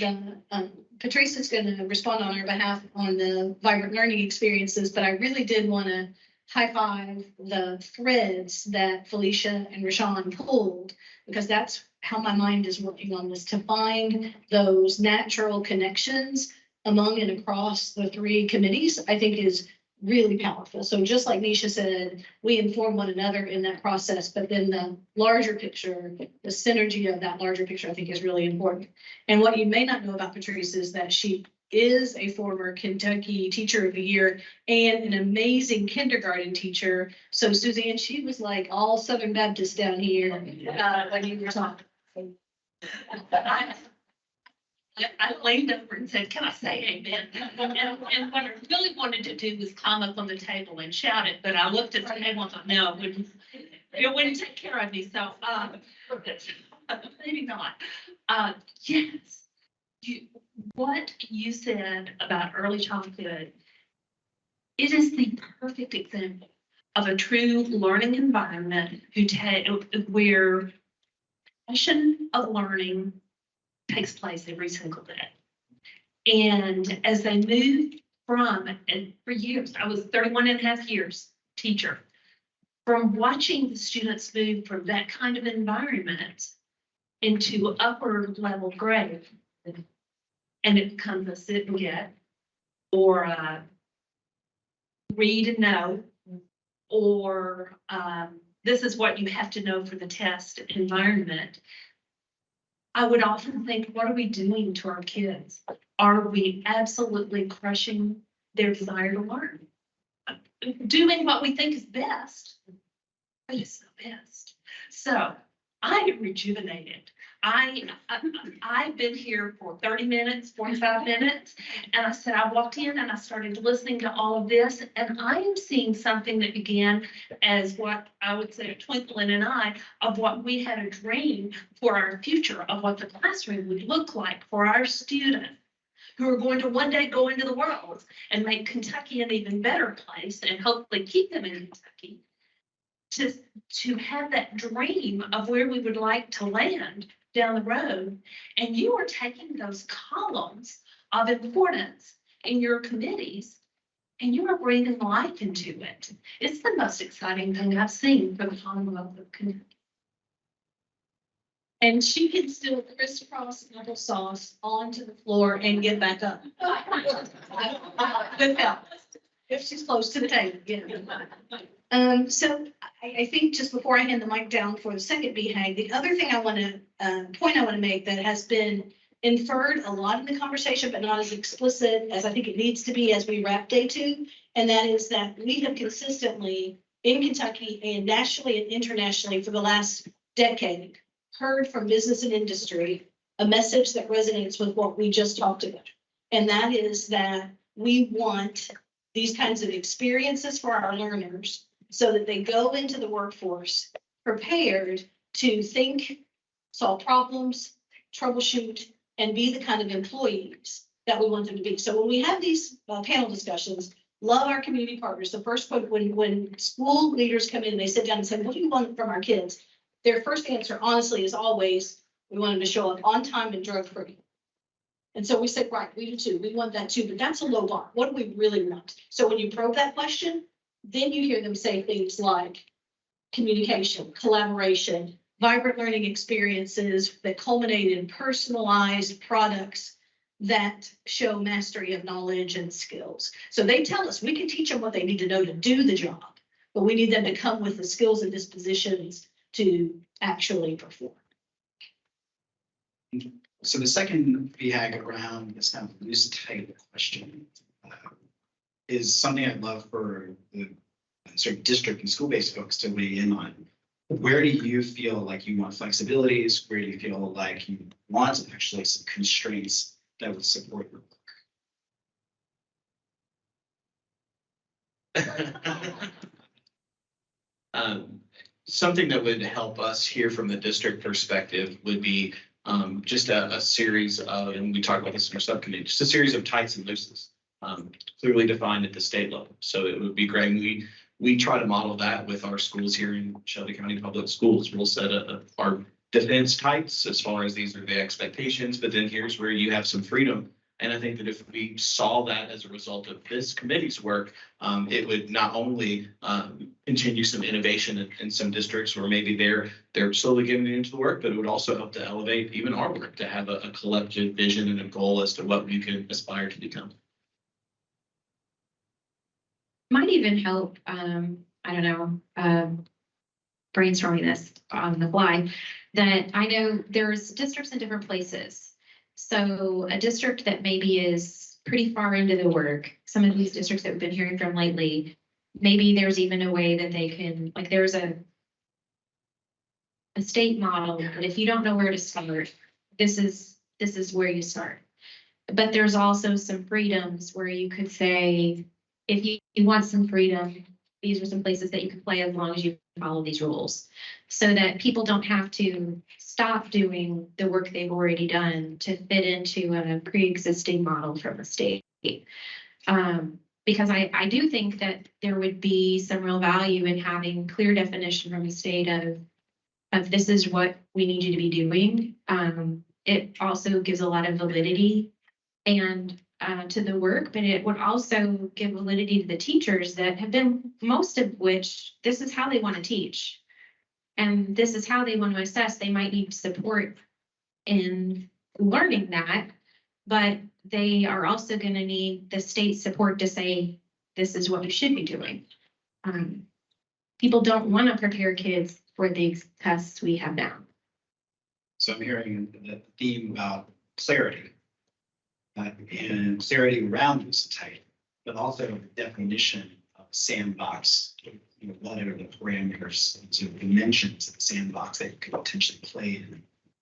Patrice is going to respond on our behalf on the vibrant learning experiences. But I really did want to high five the threads that Felicia and Rashawn pulled, because that's how my mind is working on this, to find those natural connections among and across the three committees, I think is really powerful. So just like Nisha said, we inform one another in that process, but then the larger picture, the synergy of that larger picture, I think is really important. And what you may not know about Patrice is that she is a former Kentucky Teacher of the Year and an amazing kindergarten teacher. So Suzanne, she was like all Southern Baptist down here when you were talking. I leaned over and said, can I say amen? And what I really wanted to do was climb up on the table and shout it, but I looked at the table and thought, no, it wouldn't take care of me, so, maybe not. Yes, what you said about early childhood, it is the perfect example of a true learning environment where passion of learning takes place every single day. And as they move from, and for years, I was 31 and a half years teacher, from watching the students move from that kind of environment into upper level grade, and it becomes a sit and get, or a read and know, or this is what you have to know for the test environment. I would often think, what are we doing to our kids? Are we absolutely crushing their desire to learn? Doing what we think is best, but it's the best. So I am rejuvenated. I've been here for 30 minutes, 45 minutes, and I said, I walked in and I started listening to all of this, and I am seeing something that began as what I would say a twinkle in an eye of what we had a dream for our future, of what the classroom would look like for our students who are going to one day go into the world and make Kentucky an even better place and hopefully keep them in Kentucky. To have that dream of where we would like to land down the road, and you are taking those columns of importance in your committees and you are breathing life into it. It's the most exciting thing I've seen for the Commonwealth of Kentucky. And she can still crisscross applesauce onto the floor and get back up. Good help. If she's close to the table, yeah. So I think just before I hand the mic down for the second BHAG, the other thing I want to point I want to make that has been inferred a lot in the conversation, but not as explicit as I think it needs to be as we wrap day 2. And that is that we have consistently in Kentucky and nationally and internationally for the last decade heard from business and industry a message that resonates with what we just talked about. And that is that we want these kinds of experiences for our learners so that they go into the workforce prepared to think, solve problems, troubleshoot, and be the kind of employees that we want them to be. So when we have these panel discussions, love our community partners. The first point, when school leaders come in and they sit down and say, what do you want from our kids? Their first answer, honestly, is always, we want them to show up on time and drug-free. And so we said, right, we do too. We want that too, but that's a low bar. What do we really want? So when you probe that question, then you hear them say things like communication, collaboration, vibrant learning experiences that culminate in personalized products that show mastery of knowledge and skills. So they tell us we can teach them what they need to know to do the job, but we need them to come with the skills and dispositions to actually perform. So the second VHAG around this kind of loose type question is something I'd love for the sort of district and school-based folks to weigh in on. Where do you feel like you want flexibilities? Where do you feel like you want actually some constraints that would support your work? Something that would help us here from the district perspective would be just a series of, and we talked about this in our subcommittee, just a series of tights and looses, clearly defined at the state level. So it would be great. We try to model that with our schools here in Shelby County Public Schools. We'll set our defense tights as far as these are the expectations, but then here's where you have some freedom. And I think that if we saw that as a result of this committee's work, it would not only continue some innovation in some districts where maybe they're slowly getting into the work, but it would also help to elevate even our work to have a collective vision and a goal as to what we can aspire to become. Might even help, I don't know, brainstorming this on the fly, that I know there's districts in different places. So a district that maybe is pretty far into the work, some of these districts that we've been hearing from lately, maybe there's even a way that they can, like there's a state model that if you don't know where to start, this is where you start. But there's also some freedoms where you could say, if you want some freedom, these are some places that you can play as long as you follow these rules, so that people don't have to stop doing the work they've already done to fit into a pre-existing model from the state. Because I do think that there would be some real value in having clear definition from the state of this is what we need you to be doing. It also gives a lot of validity and to the work, but it would also give validity to the teachers that have been, most of which, this is how they want to teach. And this is how they want to assess. They might need support in learning that, but they are also going to need the state support to say, this is what we should be doing. People don't want to prepare kids for the tests we have now. So I'm hearing the theme about clarity. And clarity around this type, but also the definition of sandbox. You know, what are the parameters and sort of dimensions of the sandbox that you could potentially play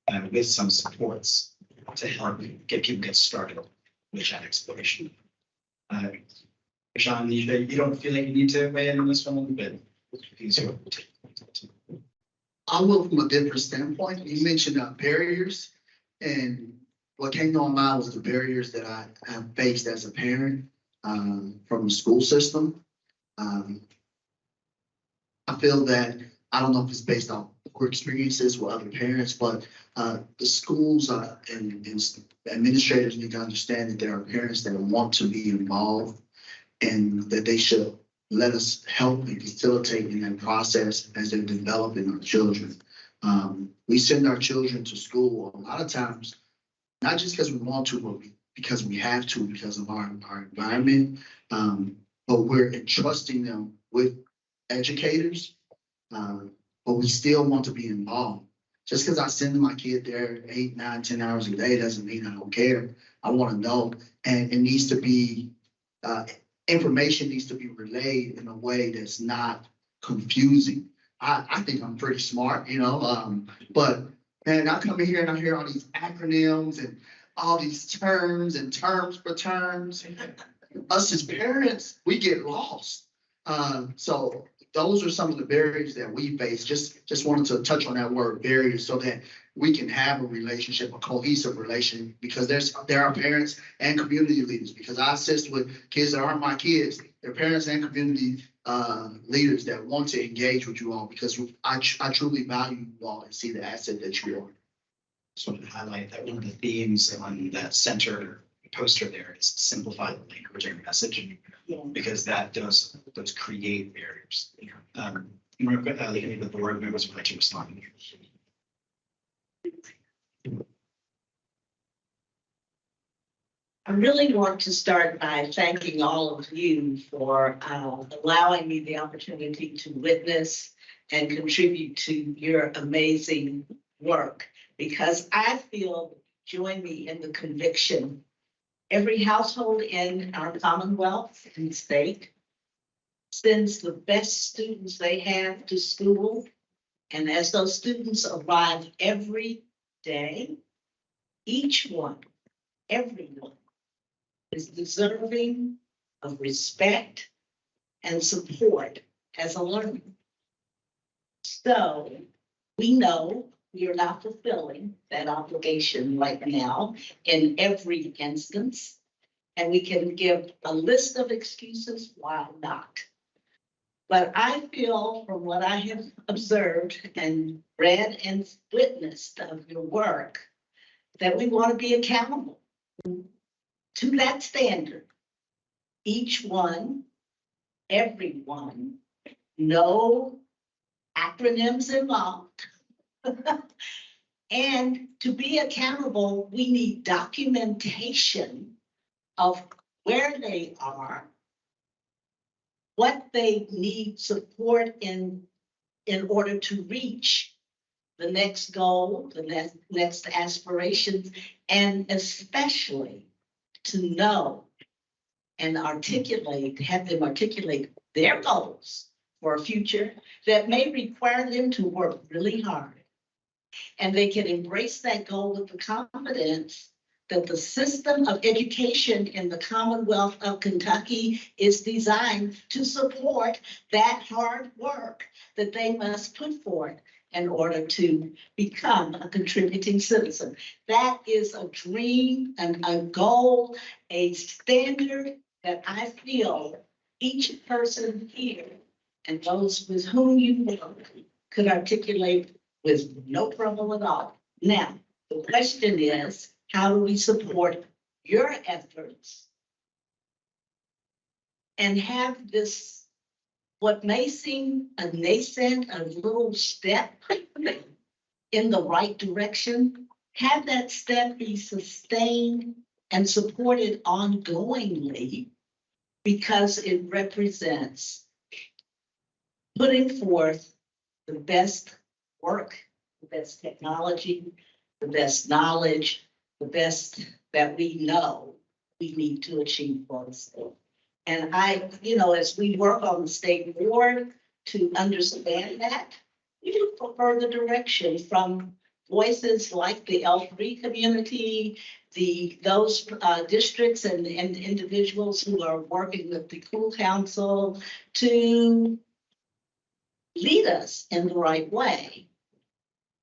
in with some supports to help get started with that exploration. Sean, you don't feel like you need to weigh in on this one, but please. I will from a different standpoint. You mentioned barriers, and what came to my mind was the barriers that I have faced as a parent from the school system. I feel that, I don't know if it's based on poor experiences with other parents, but the schools and administrators need to understand that there are parents that want to be involved and that they should let us help and facilitate in that process as they're developing our children. We send our children to school a lot of times, not just because we want to, but because we have to, because of our environment. But we're entrusting them with educators, but we still want to be involved. Just because I send my kid there 8, 9, 10 hours a day doesn't mean I don't care. I want to know, and it needs to be, information needs to be relayed in a way that's not confusing. I think I'm pretty smart, but man, I come in here and I hear all these acronyms and all these terms and terms for terms. Us as parents, we get lost. So those are some of the barriers that we face. Just wanted to touch on that word barriers so that we can have a relationship, a cohesive relation, because there are parents and community leaders, because I assist with kids that aren't my kids. They're parents and community leaders that want to engage with you all, because I truly value you all and see the asset that you are. Just wanted to highlight that one of the themes on that center poster there is simplify the language and messaging, because that does create barriers. Any of the board members would like to respond? I really want to start by thanking all of you for allowing me the opportunity to witness and contribute to your amazing work, because I feel, join me in the conviction, every household in our Commonwealth and state sends the best students they have to school. And as those students arrive every day, each one, everyone, is deserving of respect and support as a learner. So we know we are not fulfilling that obligation right now in every instance. And we can give a list of excuses why not. But I feel from what I have observed and read and witnessed of your work, that we want to be accountable to that standard. Each one, everyone, no acronyms involved. And to be accountable, we need documentation of where they are, what they need support in order to reach the next goal, the next aspirations, and especially to know and articulate, have them articulate their goals for a future that may require them to work really hard. And they can embrace that goal with the confidence that the system of education in the Commonwealth of Kentucky is designed to support that hard work that they must put forth in order to become a contributing citizen. That is a dream and a goal, a standard that I feel each person here and those with whom you work could articulate with no trouble at all. Now, the question is, how do we support your efforts and have this, what may seem a nascent, a little step in the right direction, have that step be sustained and supported ongoingly, because it represents putting forth the best work, the best technology, the best knowledge, the best that we know we need to achieve for the state. And I, as we work on the state board to understand that, we look for further direction from voices like the L3 community, those districts and individuals who are working with the KUWL Council to lead us in the right way.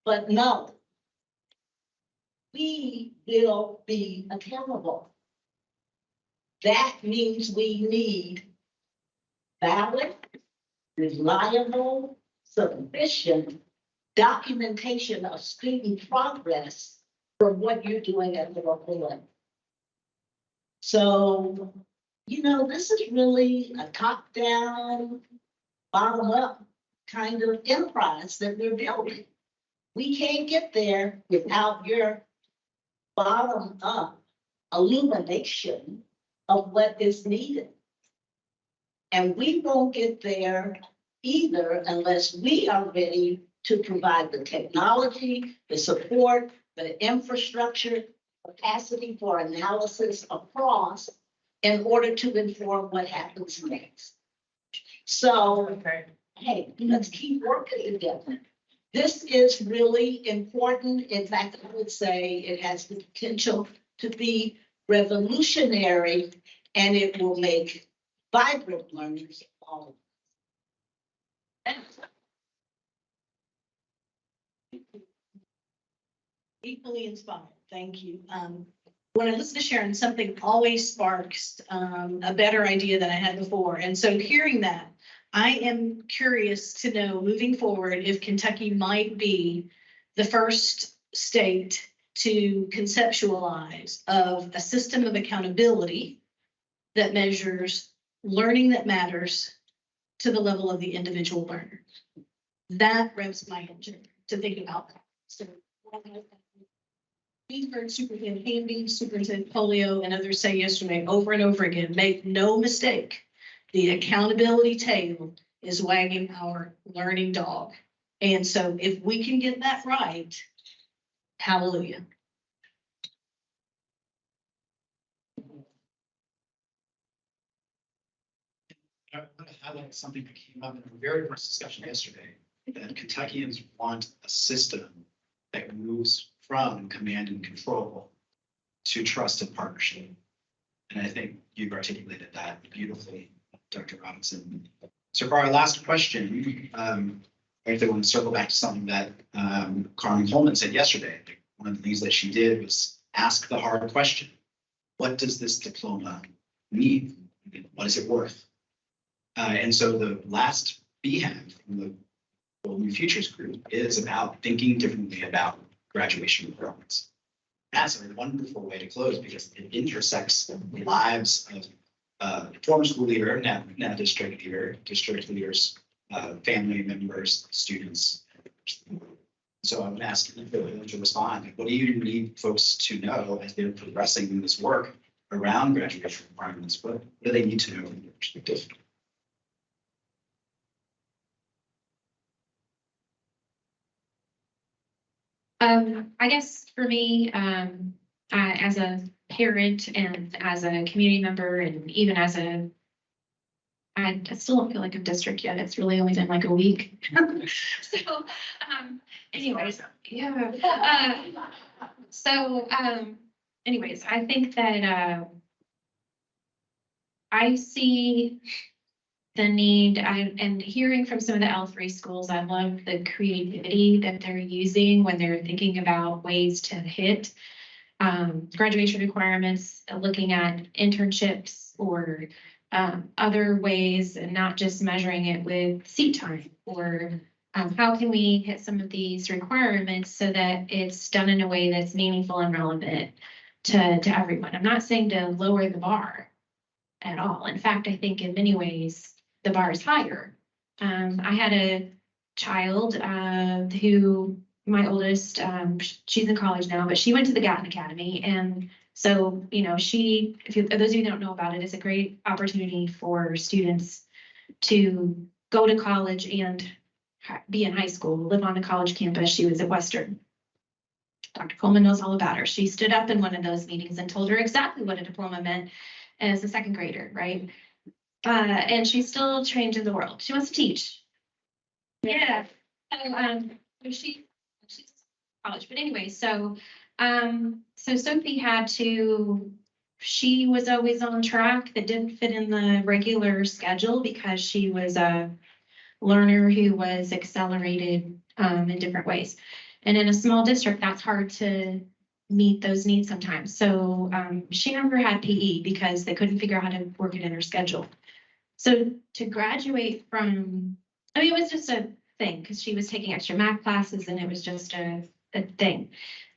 But no, we will be accountable. That means we need valid, reliable, sufficient documentation of student progress for what you're doing at the local level. So, this is really a top-down, bottom-up kind of enterprise that we're building. We can't get there without your bottom-up illumination of what is needed. And we won't get there either unless we are ready to provide the technology, the support, the infrastructure, capacity for analysis across in order to inform what happens next. So, hey, let's keep working together. This is really important. In fact, I would say it has the potential to be revolutionary, and it will make vibrant learners all of us. Equally inspired. Thank you. When I listen to Sharon, something always sparks a better idea than I had before. And so hearing that, I am curious to know moving forward if Kentucky might be the first state to conceptualize of a system of accountability that measures learning that matters to the level of the individual learner. That revs my engine to think about that. So We heard Superintendent Hamby, Superintendent Polio, and others say yesterday over and over again, make no mistake, the accountability tail is wagging our learning dog. And so if we can get that right, hallelujah. I want to highlight something that came up in a very first discussion yesterday, that Kentuckians want a system that moves from command and control to trust and partnership. And I think you've articulated that beautifully, Dr. Robinson. So for our last question, I actually want to circle back to something that Carmen Coleman said yesterday. One of the things that she did was ask the hard question. What does this diploma mean? What is it worth? And so the last BHAG from the KUWL New Futures group is about thinking differently about graduation programs. That's a wonderful way to close because it intersects the lives of former school leader, now district leaders, family members, students. So I'm asking them to respond. What do you need folks to know as they're progressing in this work around graduation requirements? What do they need to know from your perspective? I guess for me, as a parent and as a community member and even as I still don't feel like I'm district yet. It's really only been like a week. So, anyways, yeah. Anyways, I think that I see the need, and hearing from some of the L3 schools, I love the creativity that they're using when they're thinking about ways to hit graduation requirements, looking at internships or other ways and not just measuring it with seat time or how can we hit some of these requirements so that it's done in a way that's meaningful and relevant to everyone. I'm not saying to lower the bar at all. In fact, I think in many ways, the bar is higher. I had a child who, my oldest, she's in college now, but she went to the Gatton Academy. And so, you know, those of you who don't know about it, it's a great opportunity for students to go to college and be in high school, live on the college campus. She was at Western. Dr. Coleman knows all about her. She stood up in one of those meetings and told her exactly what a diploma meant as a second grader, right? And she's still trained in the world. She wants to teach. Yeah. So she's college, but anyway, so Sophie she was always on track that didn't fit in the regular schedule because she was a learner who was accelerated in different ways. And in a small district, that's hard to meet those needs sometimes. So she never had PE because they couldn't figure out how to work it in her schedule. So to graduate from, it was just a thing because she was taking extra math classes and it was just a thing.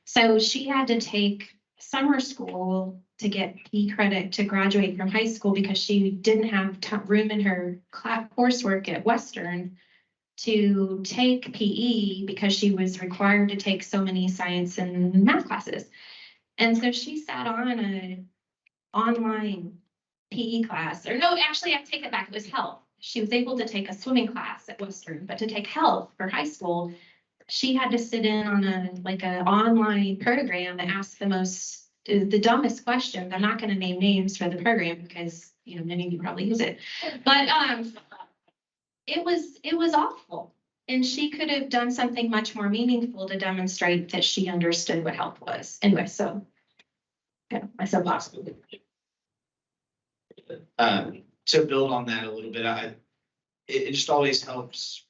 So she had to take summer school to get PE credit to graduate from high school because she didn't have room in her coursework at Western to take PE because she was required to take so many science and math classes. And so she sat on an online PE class, or no, actually, I take it back. It was health. She was able to take a swimming class at Western, but to take health for high school, she had to sit in on an online program that asked the dumbest questions. I'm not going to name names for the program because, you know, many of you probably use it, but it was awful. And she could have done something much more meaningful to demonstrate that she understood what health was. Anyway, so my soapbox. To build on that a little bit, it just always helps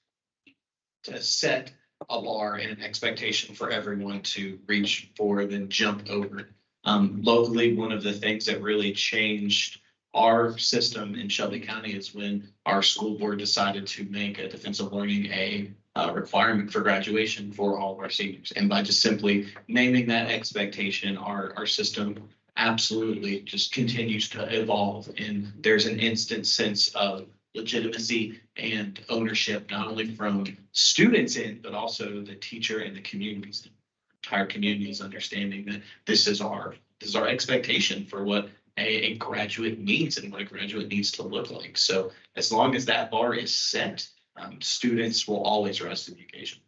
to set a bar and an expectation for everyone to reach for, then jump over. Locally, one of the things that really changed our system in Shelby County is when our school board decided to make a defensive learning a requirement for graduation for all of our seniors. And by just simply naming that expectation, our system absolutely just continues to evolve. And there's an instant sense of legitimacy and ownership, not only from students in, but also the teacher and the communities. entire community is understanding that this is our expectation for what a graduate needs and what a graduate needs to look like. So as long as that bar is set, students will always rise to the occasion.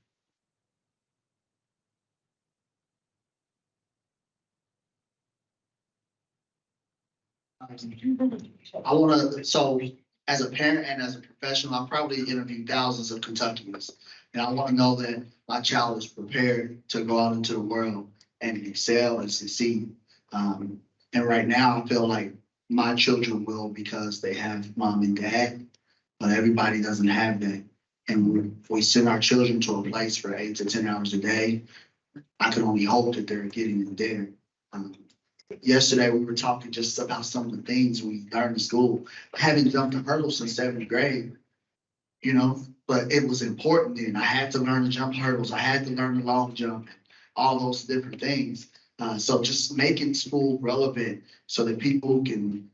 I wanna, so as a parent and as a professional, I probably interviewed thousands of Kentuckians. And I wanna know that my child is prepared to go out into the world and excel and succeed. And right now, I feel like my children will because they have mom and dad, but everybody doesn't have that. And we send our children to a place for 8 to 10 hours a day. I can only hope that they're getting it there. Yesterday, we were talking just about some of the things we learned in school. I haven't jumped a hurdle since 7th grade, you know, but it was important then. I had to learn to jump hurdles. I had to learn the long jump, and all those different things. So just making school relevant so that people can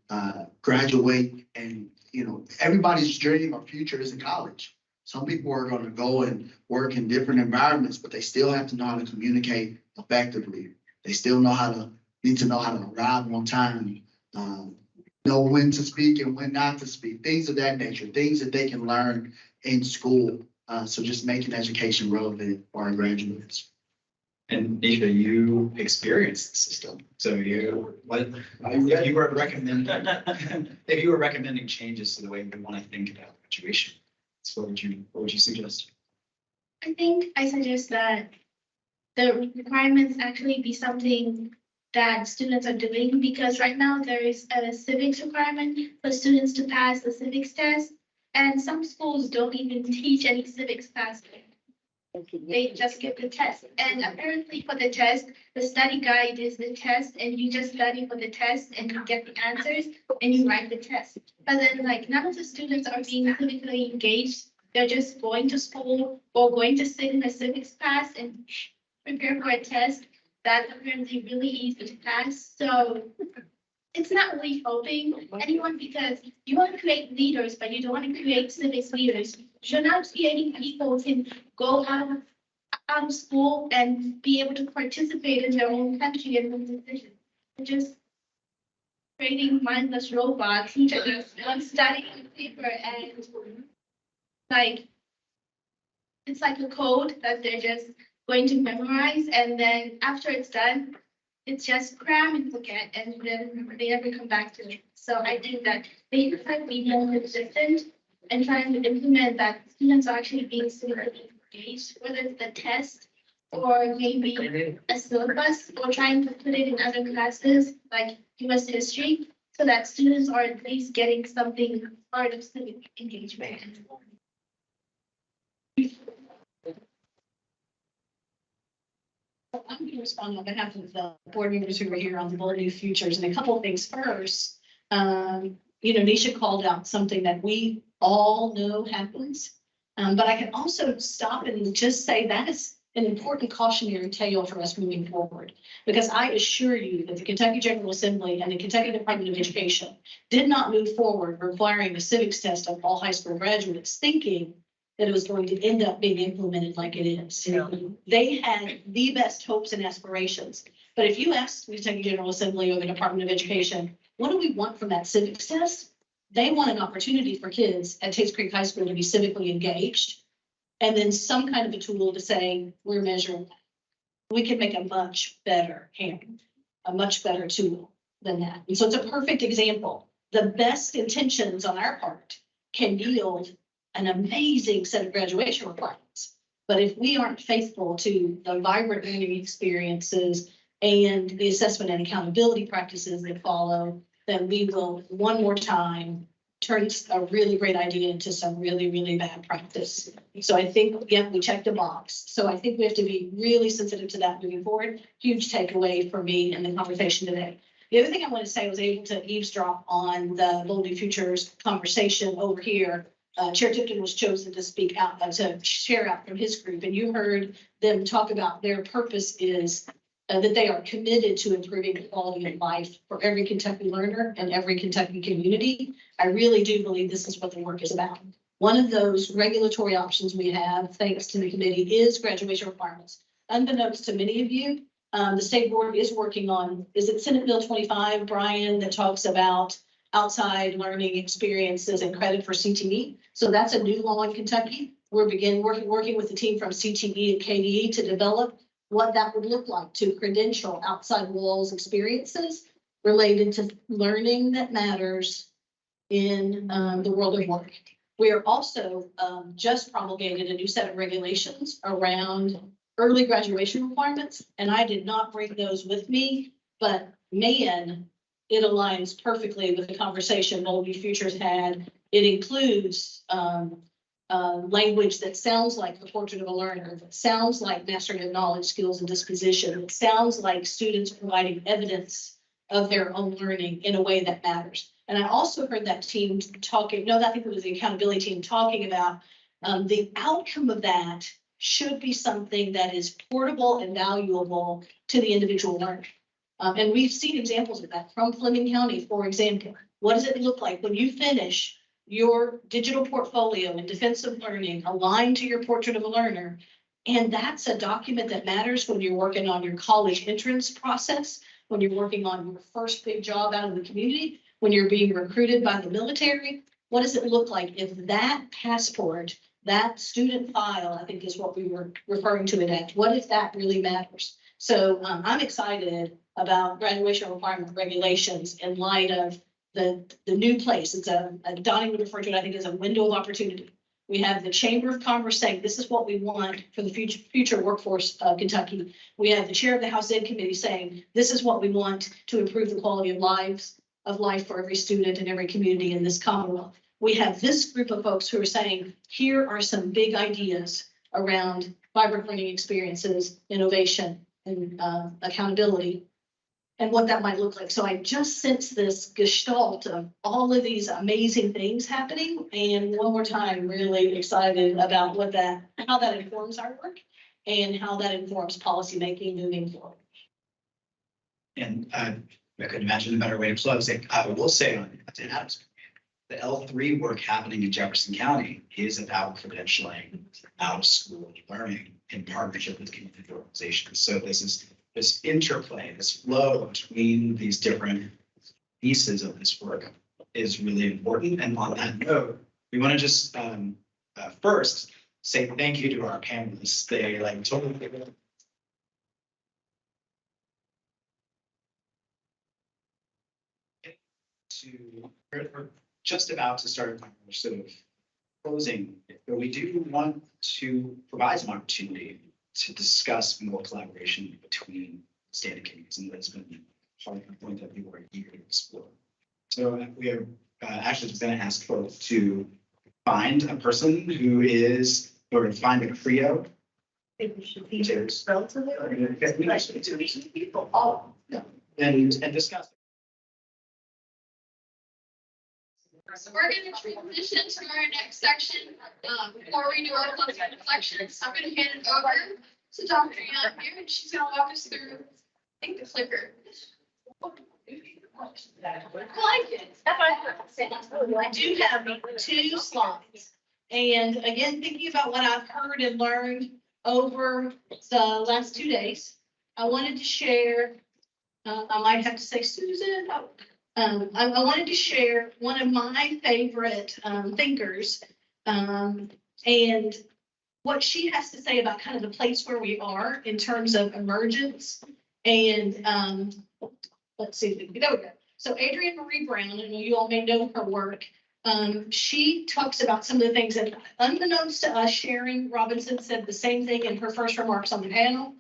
graduate and, you know, everybody's dream or future is in college. Some people are going to go and work in different environments, but they still have to know how to communicate effectively. They still need to know how to arrive on time, know when to speak and when not to speak, things of that nature, things that they can learn in school. So just making education relevant for our graduates. And Nisha, you experienced the system. So if you were recommending changes to the way we want to think about graduation, so what would you suggest? I think I suggest that the requirements actually be something that students are doing, because right now there is a civics requirement for students to pass the civics test. And some schools don't even teach any civics classes. They just give the test. And apparently for the test, the study guide is the test, and you just study for the test and you get the answers and you write the test. But then like none of the students are being civically engaged. They're just going to school or going to sit in a civics class and prepare for a test that's apparently really easy to pass. So it's not really helping anyone, because you want to create leaders, but you don't want to create civics leaders. You're not creating people who can go out of school and be able to participate in their own country and make decisions. You're just creating mindless robots who just want studying on paper, and like it's like a code that they're just going to memorize, and then after it's done, it's just cram and forget, and then they never come back to it. So I think that they try to be more consistent and trying to implement that students are actually being civically engaged, whether it's the test or maybe a syllabus, or trying to put it in other classes like US history, so that students are at least getting something part of civic engagement. I'm going to respond on behalf of the board members who were here on the Bold New Futures, and a couple of things first. Nisha called out something that we all know happens, but I can also stop and just say that is an important cautionary tale for us moving forward, because I assure you that the Kentucky General Assembly and the Kentucky Department of Education did not move forward requiring a civics test of all high school graduates, thinking that it was going to end up being implemented like it is. They had the best hopes and aspirations. But if you ask the Kentucky General Assembly or the Department of Education, what do we want from that civics test? They want an opportunity for kids at Tates Creek High School to be civically engaged, and then some kind of a tool to say, we're measuring that. We can make a much better a much better tool than that. And so it's a perfect example. The best intentions on our part can yield an amazing set of graduation requirements. But if we aren't faithful to the vibrant learning experiences and the assessment and accountability practices that follow, then we will one more time turn a really great idea into some really, really bad practice. So I think, yeah, we checked the box. So I think we have to be really sensitive to that moving forward. Huge takeaway for me in the conversation today. The other thing I want to say, I was able to eavesdrop on the Bold New Futures conversation over here. Chair Tipton was chosen to speak out, to share out from his group, and you heard them talk about their purpose is that they are committed to improving the quality of life for every Kentucky learner and every Kentucky community. I really do believe this is what the work is about. One of those regulatory options we have, thanks to the committee, is graduation requirements. unbeknownst to many of you, the state board is working on, is it Senate Bill 25, Brian, that talks about outside learning experiences and credit for CTE. So that's a new law in Kentucky. We're working with the team from CTE and KDE to develop what that would look like to credential outside walls experiences related to learning that matters in the world of work. We are also just promulgated a new set of regulations around early graduation requirements, and I did not bring those with me, but man, it aligns perfectly with the conversation Boldview Futures had. It includes language that sounds like the portrait of a learner, that sounds like mastering of knowledge, skills, and disposition. It sounds like students providing evidence of their own learning in a way that matters. And I also heard that team talking, no, I think it was the accountability team talking about the outcome of that should be something that is portable and valuable to the individual learner. And we've seen examples of that from Fleming County, for example. What does it look like when you finish your digital portfolio in defensive learning aligned to your portrait of a learner? And that's a document that matters when you're working on your college entrance process, when you're working on your first big job out of the community, when you're being recruited by the military. What does it look like if that passport, that student file, I think is what we were referring to it as, what if that really matters? So I'm excited about graduation requirement regulations in light of the new place. It's Donnie would refer to it, I think, as a window of opportunity. We have the Chamber of Commerce saying this is what we want for the future workforce of Kentucky. We have the chair of the House Ed Committee saying this is what we want to improve the quality of life for every student and every community in this Commonwealth. We have this group of folks who are saying, here are some big ideas around vibrant learning experiences, innovation, and accountability, and what that might look like. So I just sense this gestalt of all of these amazing things happening. And one more time, really excited about how that informs our work and how that informs policymaking moving forward. And I couldn't imagine a better way to close it. I will say on Adams, the L3 work happening in Jefferson County is about credentialing out of school learning in partnership with community organizations. So this interplay, this flow between these different pieces of this work is really important. And on that note, we want to just first say thank you to our panelists. They totally we're just about to start sort of closing, but we do want to provide some opportunity to discuss more collaboration between standing committees, and that's been part of the point that we were eager to explore. So we are actually just going to ask folks to find a person who is, or find a trio. I think we should be relatively people. Oh, yeah. And discuss. So we're going to transition to our next section. Before we do our closing reflections, I'm going to hand it over to Dr. Young here, and she's going to walk us through, I think, the clicker. I like it. I do have 2 slides. And again, thinking about what I've heard and learned over the last 2 days, I wanted to share, I might have to say Susan. I wanted to share one of my favorite thinkers and what she has to say about kind of the place where we are in terms of emergence. And let's see, there we go. So Adrienne Marie Brown, and you all may know her work. She talks about some of the things that, unbeknownst to us, Sharon Robinson said the same thing in her first remarks on the panel.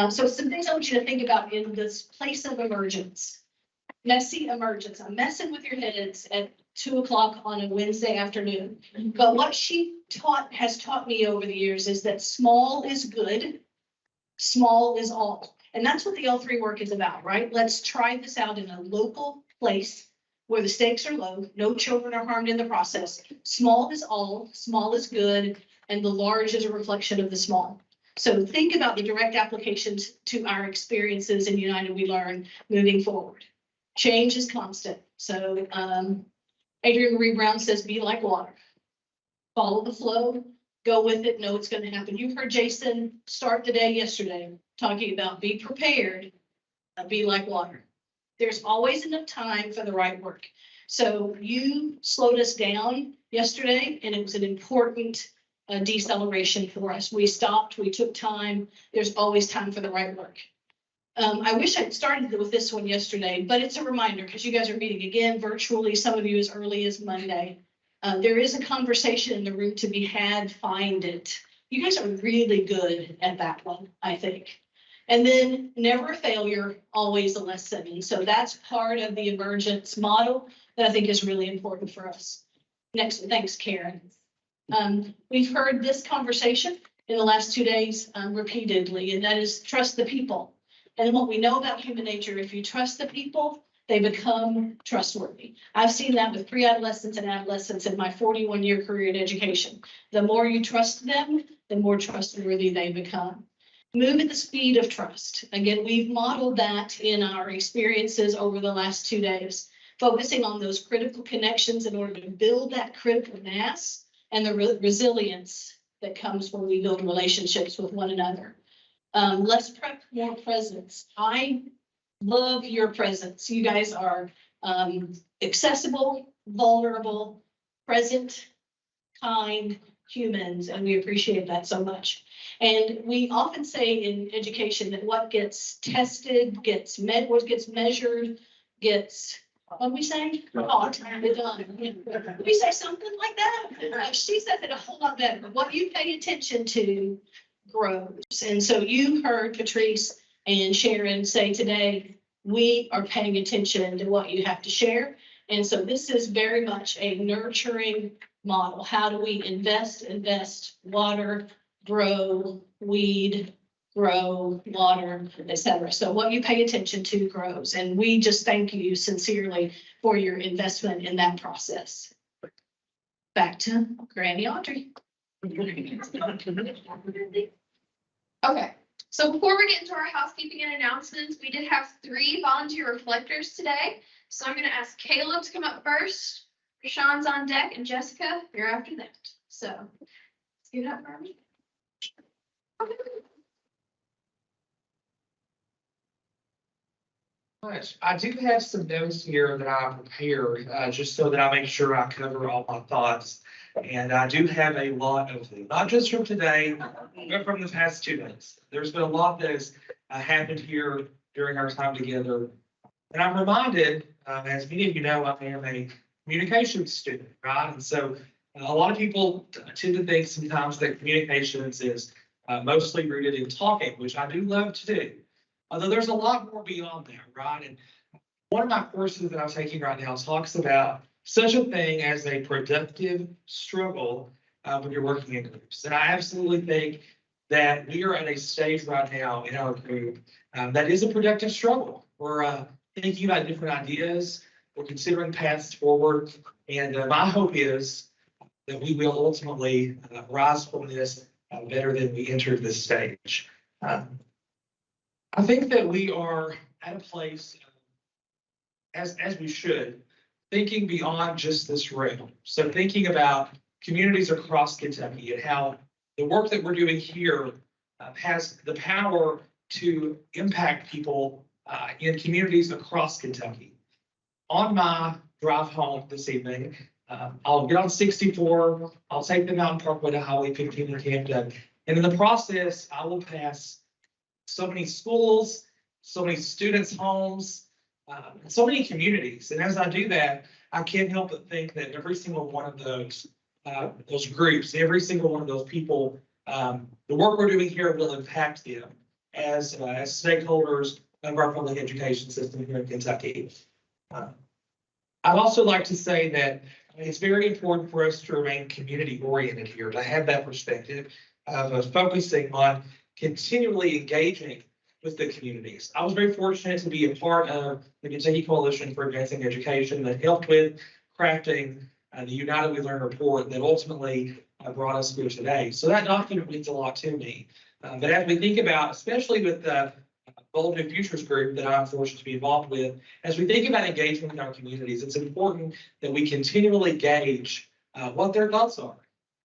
So some things I want you to think about in this place of emergence. Messy emergence. I'm messing with your heads at 2 o'clock on a Wednesday afternoon. But what she has taught me over the years is that small is good, small is all. And that's what the L3 work is about, right? Let's try this out in a local place where the stakes are low, no children are harmed in the process. Small is all, small is good, and the large is a reflection of the small. So think about the direct applications to our experiences in United We Learn moving forward. Change is constant. So Adrienne Marie Brown says, be like water. Follow the flow, go with it, know it's gonna happen. You heard Jason start the day yesterday, talking about be prepared, be like water. There's always enough time for the right work. So you slowed us down yesterday, and it was an important deceleration for us. We stopped, we took time. There's always time for the right work. I wish I'd started with this one yesterday, but it's a reminder because you guys are meeting again virtually, some of you as early as Monday. There is a conversation in the room to be had, find it. You guys are really good at that one, I think. And then never a failure, always a lesson. And so that's part of the emergence model that I think is really important for us. Next, thanks, Karen. We've heard this conversation in the last 2 days repeatedly, and that is trust the people. And what we know about human nature, if you trust the people, they become trustworthy. I've seen that with pre-adolescents and adolescents in my 41-year career in education. The more you trust them, the more trustworthy they become. Move at the speed of trust. Again, we've modeled that in our experiences over the last 2 days, focusing on those critical connections in order to build that critical mass and the resilience that comes when we build relationships with one another. Less prep, more presence. I love your presence. You guys are accessible, vulnerable, present, kind humans, and we appreciate that so much. And we often say in education that what gets tested, what gets measured, gets, what we say? Taught, done. We say something like that. She says it a whole lot better. What you pay attention to grows. And so you heard Patrice and Sharon say today, we are paying attention to what you have to share. And so this is very much a nurturing model. How do we invest, water, grow, weed, grow, water, etc. So what you pay attention to grows. And we just thank you sincerely for your investment in that process. Back to Granny Audrey. Okay, so before we get into our housekeeping and announcements, we did have 3 volunteer reflectors today. So I'm gonna ask Caleb to come up first. Sean's on deck, and Jessica, you're after that. So let's give it up for me. Nice. I do have some notes here that I prepared, just so that I make sure I cover all my thoughts. And I do have a lot of them, not just from today, but from the past 2 days. There's been a lot that has happened here during our time together. And I'm reminded, as many of you know, I am a communications student, right? And so a lot of people tend to think sometimes that communications is mostly rooted in talking, which I do love to do. Although there's a lot more beyond that, right? And one of my courses that I'm taking right now talks about such a thing as a productive struggle when you're working in groups. And I absolutely think that we are at a stage right now in our group that is a productive struggle. We're thinking about different ideas. We're considering paths forward. And my hope is that we will ultimately rise from this better than we entered this stage. I think that we are at a place, as we should, thinking beyond just this room. So thinking about communities across Kentucky and how the work that we're doing here has the power to impact people in communities across Kentucky. On my drive home this evening, I'll get on 64, I'll take the Mountain Parkway to Highway 15 in Camden, and in the process, I will pass so many schools, so many students' homes, so many communities. And as I do that, I can't help but think that every single one of those groups, every single one of those people, the work we're doing here will impact them as stakeholders of our public education system here in Kentucky. I'd also like to say that it's very important for us to remain community oriented here, to have that perspective of focusing on continually engaging with the communities. I was very fortunate to be a part of the Kentucky Coalition for Advancing Education that helped with crafting the United We Learn report that ultimately brought us here today. So that document means a lot to me. But as we think about, especially with the Bold New Futures group that I'm fortunate to be involved with, as we think about engagement with our communities, it's important that we continually gauge what their thoughts are.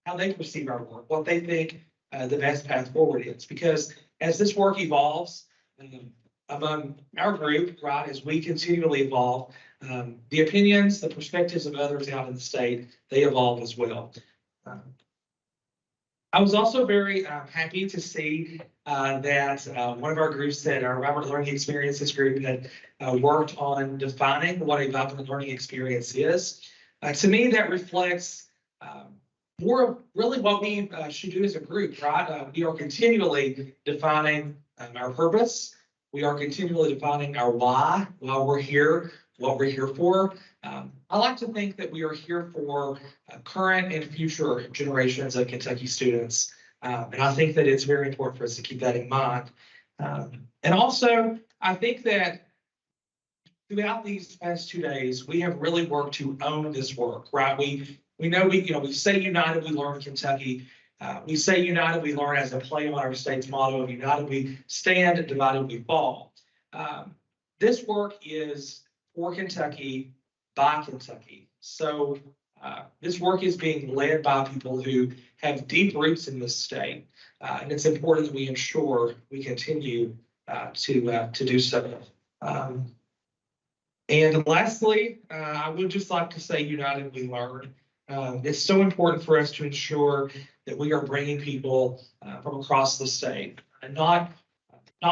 how they perceive our work, what they think the best path forward is. Because as this work evolves among our group, right, as we continually evolve, the opinions, the perspectives of others out in the state, they evolve as well. I was also very happy to see that one of our groups, that our Vibrant Learning Experiences group, had worked on defining what a vibrant learning experience is. To me, that reflects more of really what we should do as a group, right? We are continually defining our purpose. We are continually defining our why we're here, what we're here for. I like to think that we are here for current and future generations of Kentucky students. And I think that it's very important for us to keep that in mind. And also, I think that throughout these past 2 days, we have really worked to own this work, right? We know we say united, we learn Kentucky. We say united, we learn as a play on our state's motto of united we stand, divided we fall. This work is for Kentucky, by Kentucky. So this work is being led by people who have deep roots in this state. And it's important that we ensure we continue to do so. And lastly, I would just like to say united we learn. It's so important for us to ensure that we are bringing people from across the state, and not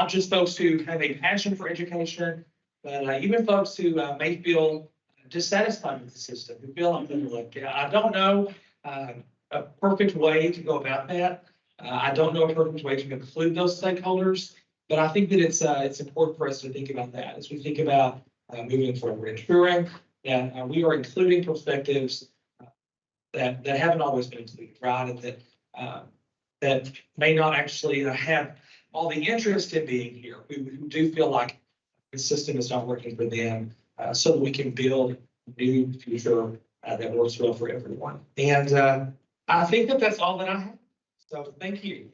just folks who have a passion for education, but even folks who may feel dissatisfied with the system, who feel unfamiliar. I don't know a perfect way to go about that. I don't know a perfect way to include those stakeholders, but I think that it's important for us to think about that as we think about moving forward, ensuring that we are including perspectives that haven't always been included, right? And that may not actually have all the interest in being here. We do feel like the system is not working for them, so that we can build a new future that works well for everyone. And I think that that's all that I have. So thank you.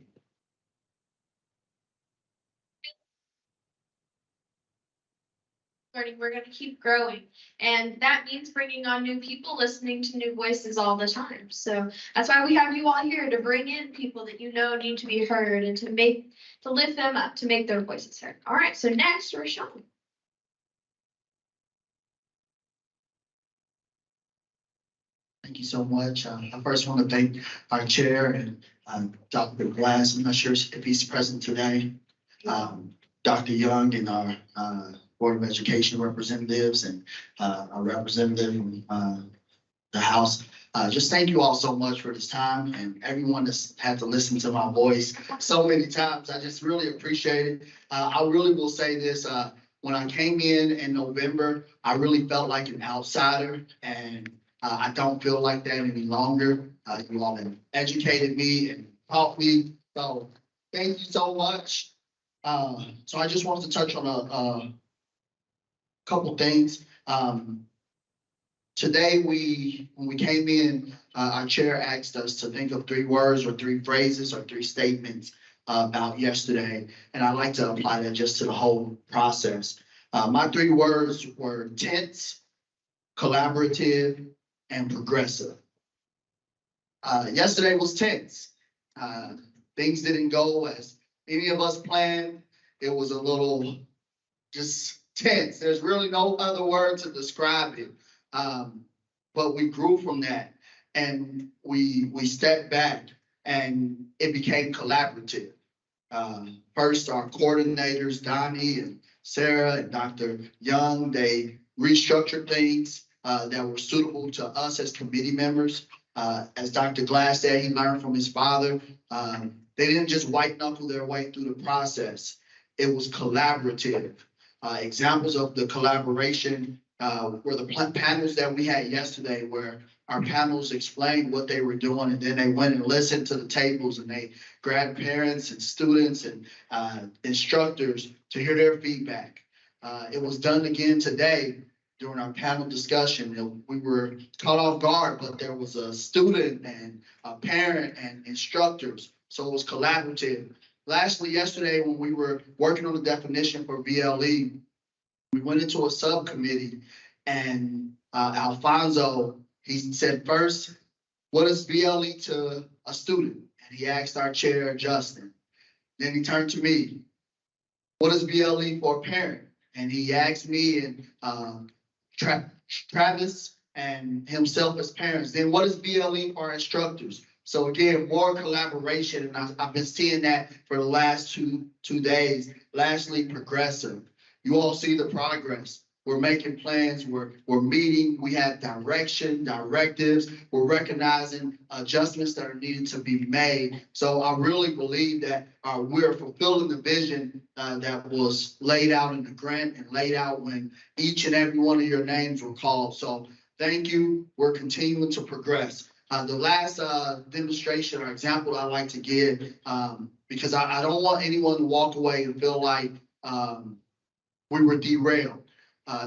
We're going to keep growing, and that means bringing on new people, listening to new voices all the time. So that's why we have you all here, to bring in people that you know need to be heard, and to lift them up, to make their voices heard. All right, so next, Rashawn. Thank you so much. I first want to thank our chair and Dr. Glass. I'm not sure if he's present today. Dr. Young and our Board of Education representatives and our representative from the House. Just thank you all so much for this time, and everyone that's had to listen to my voice so many times. I just really appreciate it. I really will say this. When I came in November, I really felt like an outsider, and I don't feel like that any longer. You all have educated me and taught me, so thank you so much. So I just wanted to touch on a couple things. Today, when we came in, our chair asked us to think of 3 words or 3 phrases or 3 statements about yesterday, and I like to apply that just to the whole process. My 3 words were tense, collaborative, and progressive. Yesterday was tense. Things didn't go as any of us planned. It was a little just tense. There's really no other word to describe it. But we grew from that, and we stepped back, and it became collaborative. First, our coordinators, Donnie and Sarah and Dr. Young, they restructured things that were suitable to us as committee members. As Dr. Glass said, he learned from his father. They didn't just white knuckle their way through the process. It was collaborative. Examples of the collaboration were the panels that we had yesterday, where our panels explained what they were doing, and then they went and listened to the tables, and they grabbed parents and students and instructors to hear their feedback. It was done again today during our panel discussion. We were caught off guard, but there was a student and a parent and instructors, so it was collaborative. Lastly, yesterday, when we were working on the definition for VLE, we went into a subcommittee, and Alfonso, he said, first, What is BLE to a student? And he asked our chair, Justin. Then he turned to me. What is BLE for a parent? And he asked me and Travis and himself as parents. Then what is BLE for our instructors? So again, more collaboration, and I've been seeing that for the last two days. Lastly, progressive. You all see the progress. We're making plans, we're meeting, we have direction, directives, we're recognizing adjustments that are needed to be made. So I really believe that we're fulfilling the vision that was laid out in the grant and laid out when each and every one of your names were called. So thank you. We're continuing to progress. The last demonstration or example I like to give, because I don't want anyone to walk away and feel like we were derailed.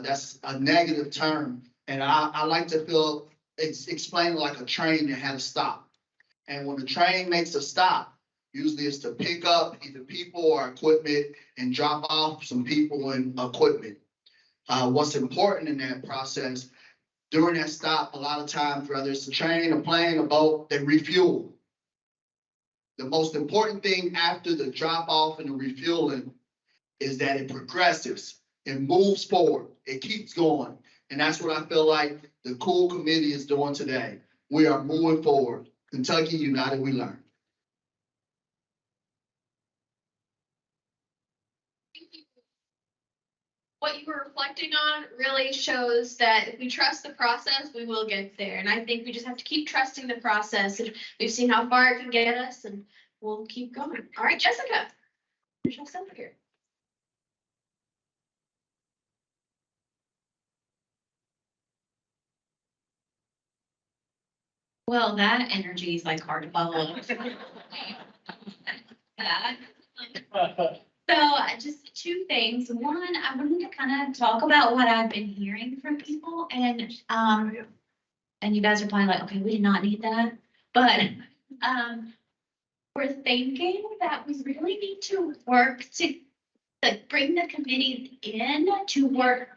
That's a negative term. And I like to feel it's explained like a train that had a stop. And when the train makes a stop, usually it's to pick up either people or equipment and drop off some people and equipment. What's important in that process, during that stop, a lot of times, whether it's a train, a plane, a boat, they refuel. The most important thing after the drop off and the refueling is that it progresses. It moves forward. It keeps going. And that's what I feel like the KUWL committee is doing today. We are moving forward. Kentucky United We Learn. What you were reflecting on really shows that if we trust the process, we will get there. And I think we just have to keep trusting the process. And we've seen how far it can get us, and we'll keep going. All right, Jessica. Finish us up here. Well, that energy is like hard to follow. So just two things. One, I wanted to kind of talk about what I've been hearing from people, and you guys are probably like, okay, we did not need that. But we're thinking that we really need to work to like bring the committees in to work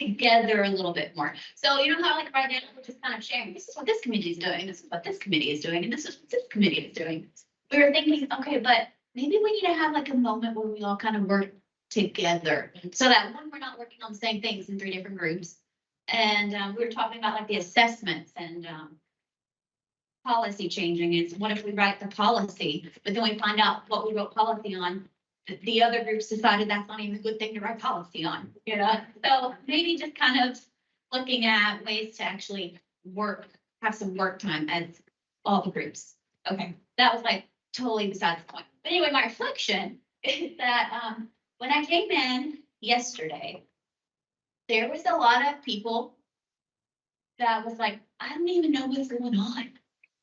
together a little bit more. So you know how like right now we're just kind of sharing, this is what this committee is doing, this is what this committee is doing, and this is what this committee is doing. We were thinking, okay, but maybe we need to have like a moment where we all kind of work together so that one, we're not working on the same things in 3 different groups. And we were talking about like the assessments and policy changing. Is what if we write the policy, but then we find out what we wrote policy on, the other groups decided that's not even a good thing to write policy on, you know? So maybe just kind of looking at ways to actually work, have some work time as all the groups. Okay, that was like totally besides the point. But anyway, my reflection is that when I came in yesterday, there was a lot of people that was like, I don't even know what's going on.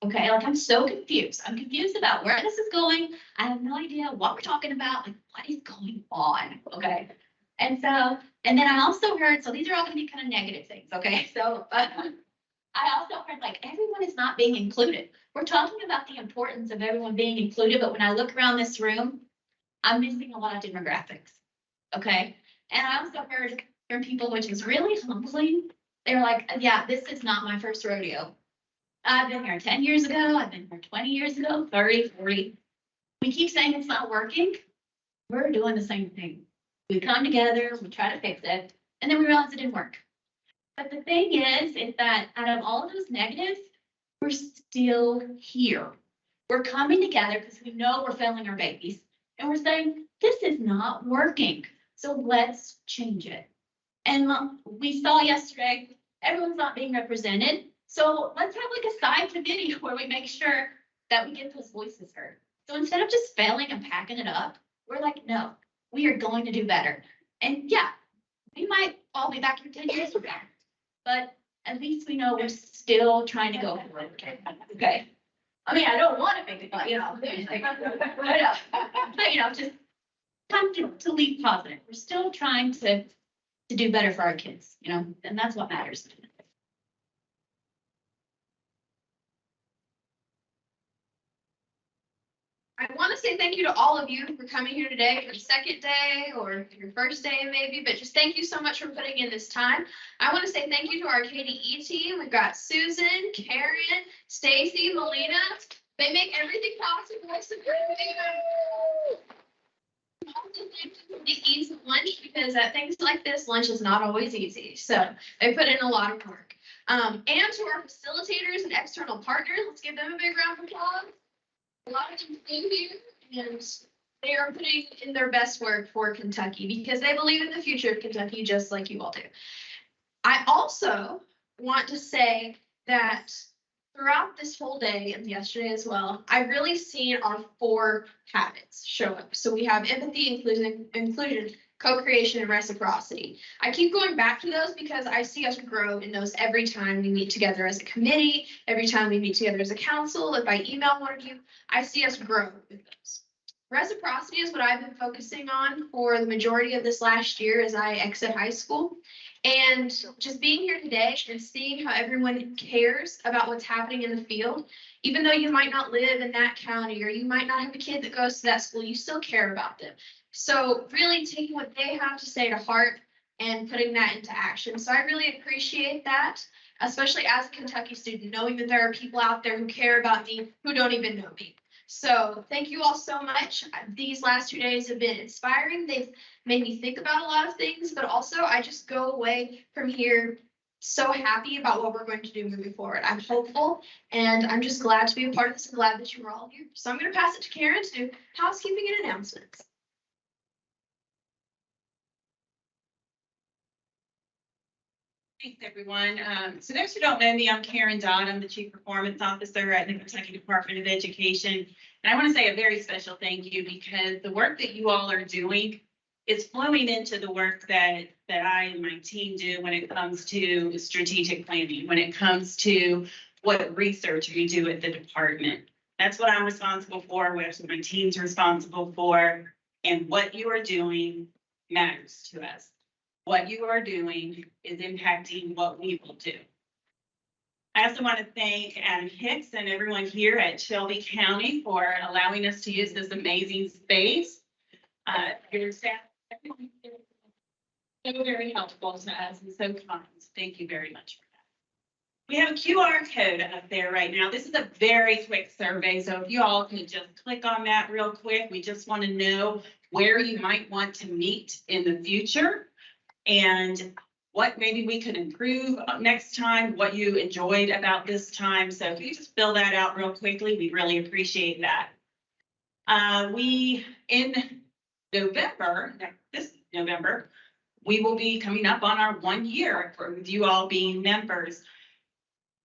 Okay, like I'm so confused. I'm confused about where this is going. I have no idea what we're talking about. Like, what is going on? Okay. And so, and then I also heard, so these are all going to be kind of negative things. Okay. So, I also heard like everyone is not being included. We're talking about the importance of everyone being included, but when I look around this room, I'm missing a lot of demographics. Okay. And I also heard from people, which is really humbling. They're like, yeah, this is not my first rodeo. I've been here 10 years ago. I've been here 20 years ago, 30, 40. We keep saying it's not working. We're doing the same thing. We come together, we try to fix it, and then we realize it didn't work. But the thing is that out of all of those negatives, we're still here. We're coming together because we know we're failing our babies. And we're saying, this is not working. So let's change it. And we saw yesterday, everyone's not being represented. So let's have like a side committee where we make sure that we get those voices heard. So instead of just failing and packing it up, we're like, no, we are going to do better. And yeah, we might all be back here 10 years from now, but at least we know we're still trying to go forward. Okay. I mean, I don't want to make it, but you know, just time to leave positive. We're still trying to do better for our kids, you know, and that's what matters. I want to say thank you to all of you for coming here today for your second day or your first day maybe, but just thank you so much for putting in this time. I want to say thank you to our KDE team. We've got Susan, Karen, Stacy, Stacy, Melina, they make everything possible. So the ease of lunch, because at things like this, lunch is not always easy. So they put in a lot of work. And to our facilitators and external partners, let's give them a big round of applause. A lot of them came here and they are putting in their best work for Kentucky because they believe in the future of Kentucky just like you all do. I also want to say that throughout this whole day and yesterday as well, I've really seen our 4 habits show up. So we have empathy, inclusion, co-creation, and reciprocity. I keep going back to those because I see us grow in those every time we meet together as a committee, every time we meet together as a council. If I email one of you, I see us grow with those. Reciprocity is what I've been focusing on for the majority of this last year as I exit high school. And just being here today and seeing how everyone cares about what's happening in the field, even though you might not live in that county or you might not have a kid that goes to that school, you still care about them. So really taking what they have to say to heart and putting that into action. So I really appreciate that, especially as a Kentucky student, knowing that there are people out there who care about me who don't even know me. So thank you all so much. These last 2 days have been inspiring. They've made me think about a lot of things, but also I just go away from here so happy about what we're going to do moving forward. I'm hopeful and I'm just glad to be a part of this and glad that you were all here. So I'm going to pass it to Karen to do housekeeping and announcements. Thanks, everyone. So those who don't know me, I'm Karen Dodd. I'm the Chief Performance Officer at the Kentucky Department of Education. And I want to say a very special thank you because the work that you all are doing is flowing into the work that I and my team do when it comes to strategic planning, when it comes to what research we do at the department. That's what I'm responsible for, what my team's responsible for, and what you are doing matters to us. What you are doing is impacting what we will do. I also want to thank Adam Hicks and everyone here at Shelby County for allowing us to use this amazing space. Your staff, so very helpful to us and so kind. Thank you very much for that. We have a QR code up there right now. This is a very quick survey, so if you all can just click on that real quick, we just want to know where you might want to meet in the future and what maybe we could improve next time, what you enjoyed about this time. So if you just fill that out real quickly, we really appreciate that. In November, this November, we will be coming up on our 1 year with you all being members.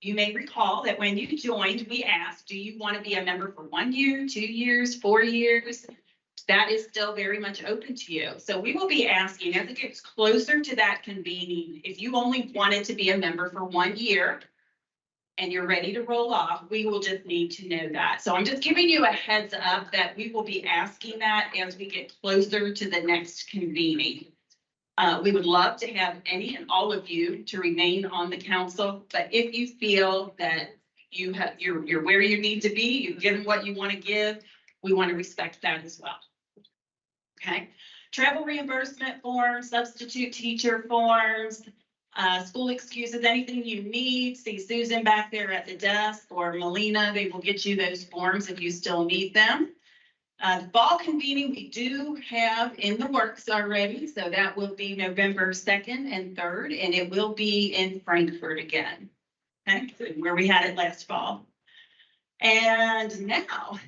You may recall that when you joined, we asked, do you want to be a member for 1 year, 2 years, 4 years? That is still very much open to you. So we will be asking as it gets closer to that convening, if you only wanted to be a member for 1 year and you're ready to roll off, we will just need to know that. So I'm just giving you a heads up that we will be asking that as we get closer to the next convening. We would love to have any and all of you to remain on the council, but if you feel that you're where you need to be, you've given what you want to give, we want to respect that as well. Okay, travel reimbursement forms, substitute teacher forms, school excuses, anything you need. See Susan back there at the desk or Melina, they will get you those forms if you still need them. The fall convening we do have in the works already, so that will be November 2nd and 3rd, and it will be in Frankfurt again, okay, where we had it last fall. And now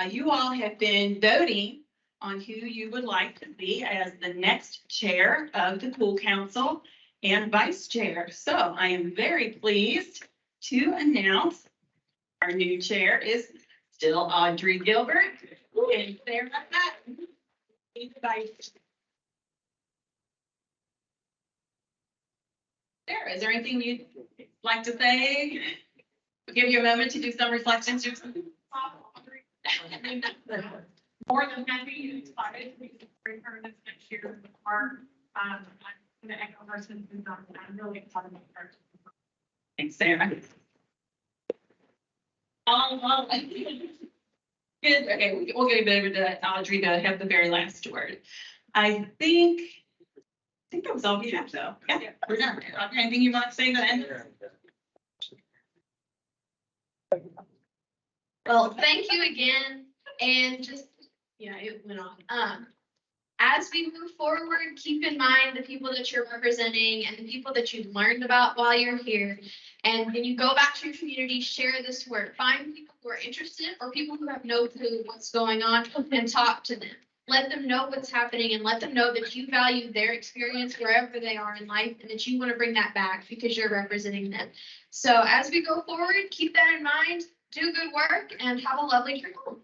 you all have been voting on who you would like to be as the next chair of the KUWL Council and vice chair. So I am very pleased to announce our new chair is still Audrey Gilbert. And there like that. Sarah, is there anything you'd like to say? We'll give you a moment to do some reflections. More than happy and excited to bring her this next year. I'm going to echo her sentiments. I'm really excited about her. Thanks, Sarah. Good. Okay, we'll give it over to Audrey to have the very last word. I think that was all we have, though. Yeah, we're done. Anything you want to say to end? Well, thank you again, and just, yeah, it went on. As we move forward, keep in mind the people that you're representing and the people that you've learned about while you're here. And when you go back to your community, share this work. Find people who are interested or people who have no clue what's going on and talk to them. Let them know what's happening and let them know that you value their experience wherever they are in life and that you want to bring that back because you're representing them. So as we go forward, keep that in mind, do good work, and have a lovely trip home.